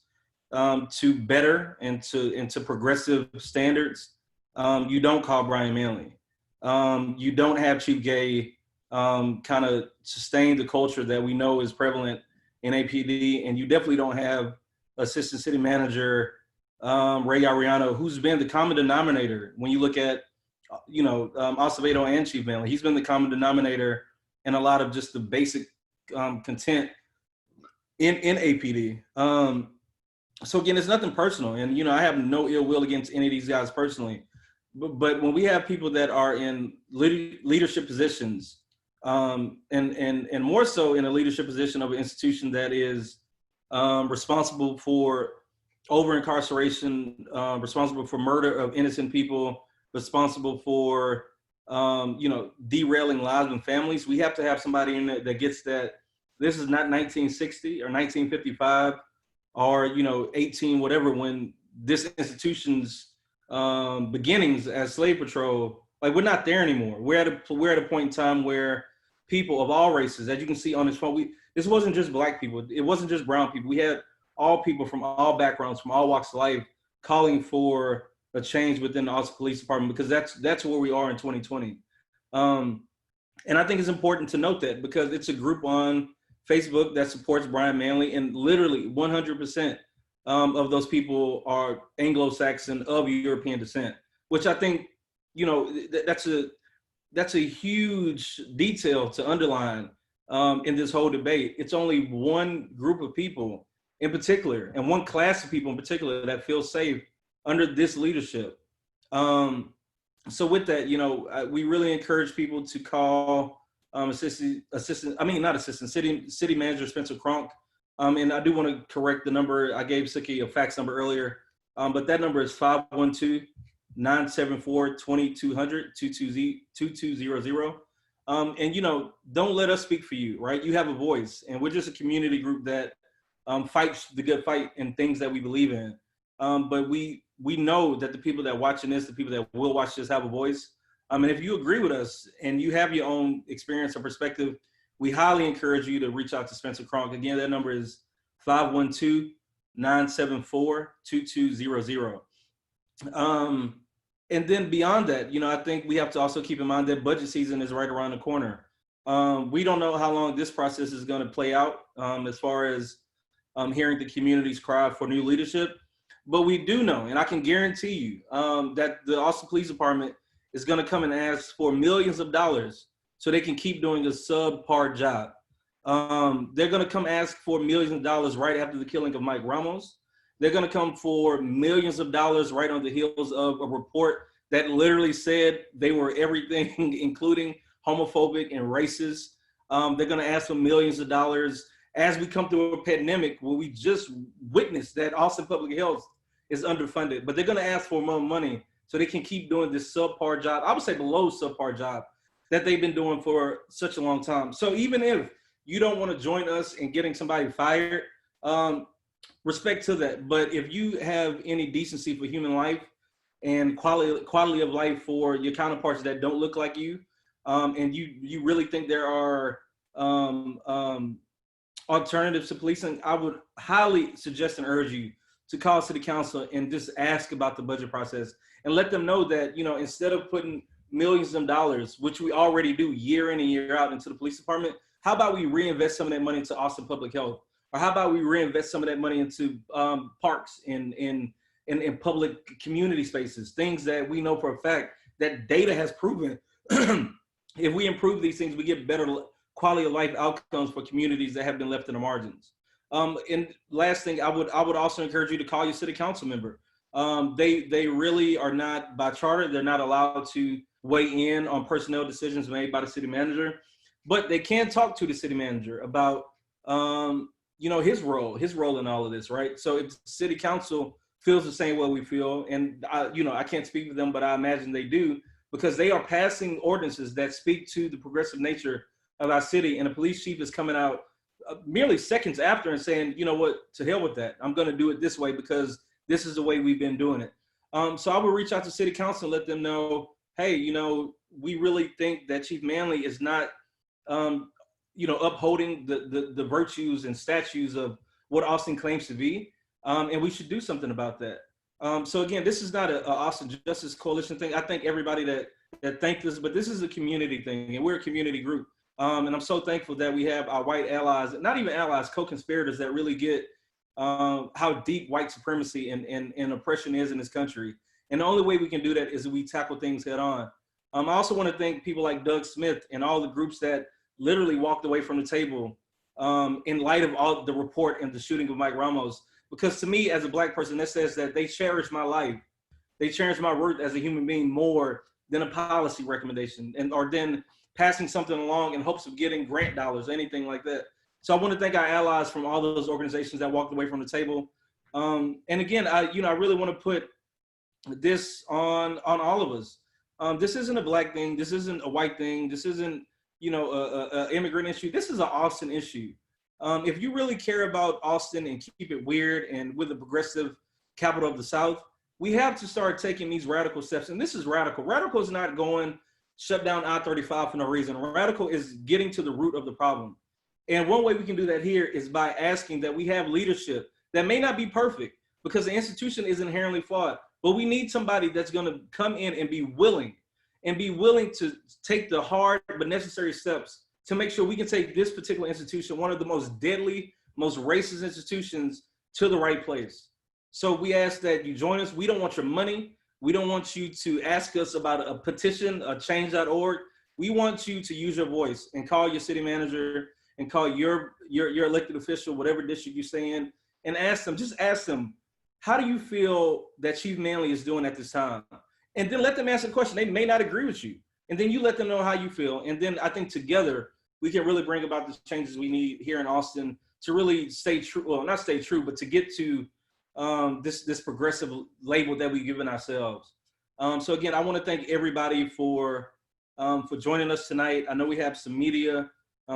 to better and to progressive standards, you don't call Brian Manley. You don't have Chief Gay kind of sustain the culture that we know is prevalent in APD, and you definitely don't have Assistant City Manager Ray Ariano, who's been the common denominator when you look at, Acevedo and Chief Manley. He's been the common denominator in a lot of just the basic content in APD. So again, it's nothing personal, and I have no ill will against any of these guys personally. But when we have people that are in leadership positions, and more so in a leadership position of an institution that is responsible for over-incarceration, responsible for murder of innocent people, responsible for derailing lives and families, we have to have somebody in there that gets that this is not 1960 or 1955 or 18 whatever, when this institution's beginnings as slave patrol, like, we're not there anymore. We're at a point in time where people of all races, as you can see on this phone, this wasn't just Black people, it wasn't just brown people. We had all people from all backgrounds, from all walks of life, calling for a change within the Austin Police Department, because that's where we are in 2020. And I think it's important to note that, because it's a group on Facebook that supports Brian Manley, and literally 100% of those people are Anglo-Saxon of European descent, which I think, that's a huge detail to underline in this whole debate. It's only one group of people in particular, and one class of people in particular that feel safe under this leadership. So with that, we really encourage people to call city manager Spencer Cronk. And I do want to correct the number. I gave Sukyi a fax number earlier, but that number is 512-974-2200, 2200. And don't let us speak for you, right? You have a voice, and we're just a community group that fights the good fight and things that we believe in. But we know that the people that are watching this, the people that will watch this, have a voice. And if you agree with us and you have your own experience or perspective, we highly encourage you to reach out to Spencer Cronk. Again, that number is 512-974-2200. And then beyond that, I think we have to also keep in mind that budget season is right around the corner. We don't know how long this process is going to play out as far as hearing the community's cry for new leadership. But we do know, and I can guarantee you that the Austin Police Department is going to come and ask for millions of dollars so they can keep doing a subpar job. They're going to come ask for millions of dollars right after the killing of Mike Ramos. They're going to come for millions of dollars right on the heels of a report that literally said they were everything, including homophobic and racist. They're going to ask for millions of dollars as we come through a pandemic where we just witnessed that Austin Public Health is underfunded. But they're going to ask for more money so they can keep doing this subpar job, I would say below subpar job, that they've been doing for such a long time. So even if you don't want to join us in getting somebody fired, respect to that. But if you have any decency for human life and quality of life for your counterparts that don't look like you, and you really think there are alternatives to policing, I would highly suggest and urge you to call city council and just ask about the budget process and let them know that, instead of putting millions of dollars, which we already do year in and year out, into the police department, how about we reinvest some of that money into Austin Public Health? Or how about we reinvest some of that money into parks and public community spaces, things that we know for a fact that data has proven if we improve these things, we get better quality of life outcomes for communities that have been left in the margins. And last thing, I would also encourage you to call your city council member. They really are not, by charter, they're not allowed to weigh in on personnel decisions made by the city manager, but they can talk to the city manager about his role in all of this, right? So if the city council feels the same way we feel, and I can't speak for them, but I imagine they do, because they are passing ordinances that speak to the progressive nature of our city, and the police chief is coming out merely seconds after and saying, you know what, to hell with that. I'm going to do it this way because this is the way we've been doing it. So I will reach out to city council and let them know, hey, we really think that Chief Manley is not, upholding the virtues and statutes of what Austin claims to be, and we should do something about that. So again, this is not a Austin Justice Coalition thing. I thank everybody that thanked us, but this is a community thing, and we're a community group. And I'm so thankful that we have our white allies, not even allies, co-conspirators that really get how deep white supremacy and oppression is in this country. And the only way we can do that is we tackle things head on. I also want to thank people like Doug Smith and all the groups that literally walked away from the table in light of all the report and the shooting of Mike Ramos. Because to me, as a Black person, that says that they cherish my life. They cherish my worth as a human being more than a policy recommendation or then passing something along in hopes of getting grant dollars, anything like that. So I want to thank our allies from all those organizations that walked away from the table. And again, I really want to put this on all of us. This isn't a Black thing. This isn't a white thing. This isn't, a immigrant issue. This is an Austin issue. If you really care about Austin and keep it weird and with the progressive capital of the South, we have to start taking these radical steps. And this is radical. Radical is not going shut down I-35 for no reason. Radical is getting to the root of the problem. And one way we can do that here is by asking that we have leadership that may not be perfect because the institution is inherently flawed, but we need somebody that's going to come in and be willing to take the hard but necessary steps to make sure we can take this particular institution, one of the most deadly, most racist institutions, to the right place. So we ask that you join us. We don't want your money. We don't want you to ask us about a petition, a change.org. We want you to use your voice and call your city manager and call your elected official, whatever district you stay in, and ask them, just ask them, how do you feel that Chief Manley is doing at this time? And then let them answer the question. They may not agree with you. And then you let them know how you feel. And then I think together, we can really bring about the changes we need here in Austin to really stay true, well, not stay true, but to get to this progressive label that we've given ourselves. So again, I want to thank everybody for joining us tonight. I know we have some media.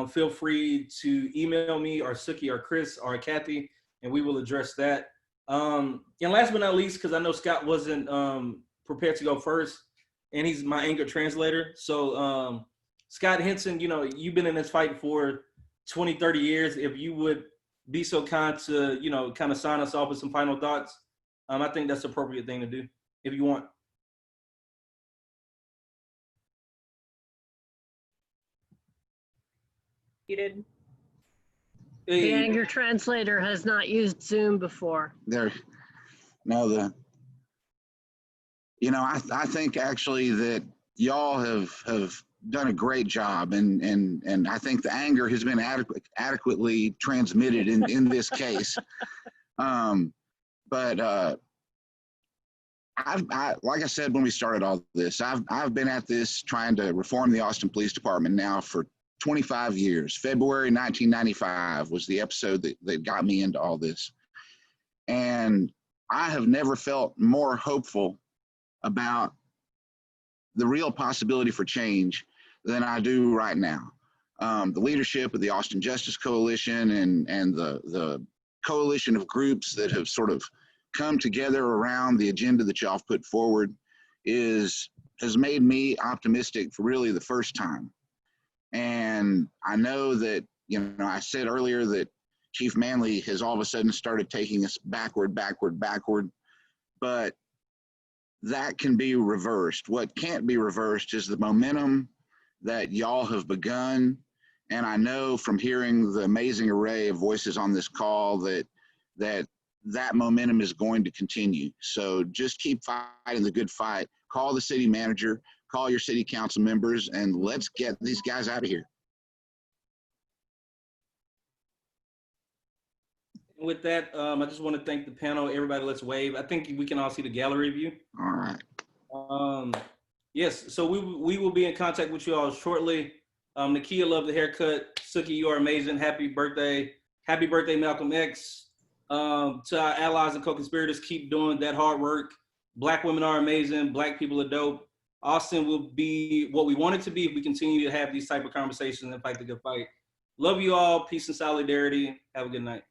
Feel free to email me or Sukyi or Chris or Kathy, and we will address that. And last but not least, because I know Scott wasn't prepared to go first, and he's my anchor translator. So Scott Henson, you know, you've been in this fight for 20, 30 years. If you would be so kind to, you know, kind of sign us off with some final thoughts, I think that's the appropriate thing to do, if you want. You did. The anger translator has not used Zoom before. I think actually that y'all have done a great job, and I think the anger has been adequately transmitted in this case. But like I said when we started all this, I've been at this trying to reform the Austin Police Department now for 25 years. February 1995 was the episode that got me into all this. And I have never felt more hopeful about the real possibility for change than I do right now. The leadership of the Austin Justice Coalition and the coalition of groups that have sort of come together around the agenda that y'all have put forward has made me optimistic for really the first time. And I know that, I said earlier that Chief Manley has all of a sudden started taking us backward, but that can be reversed. What can't be reversed is the momentum that y'all have begun. And I know from hearing the amazing array of voices on this call that momentum is going to continue. So just keep fighting the good fight. Call the city manager, call your city council members, and let's get these guys out of here. With that, I just want to thank the panel. Everybody, let's wave. I think we can all see the gallery view. All right. Yes, so we will be in contact with you all shortly. Nakia, love the haircut. Sukyi, you are amazing. Happy birthday. Happy birthday, Malcolm X. To our allies and co-conspirators, keep doing that hard work. Black women are amazing. Black people are dope. Austin will be what we want it to be if we continue to have these type of conversations and fight the good fight. Love you all. Peace and solidarity. Have a good night.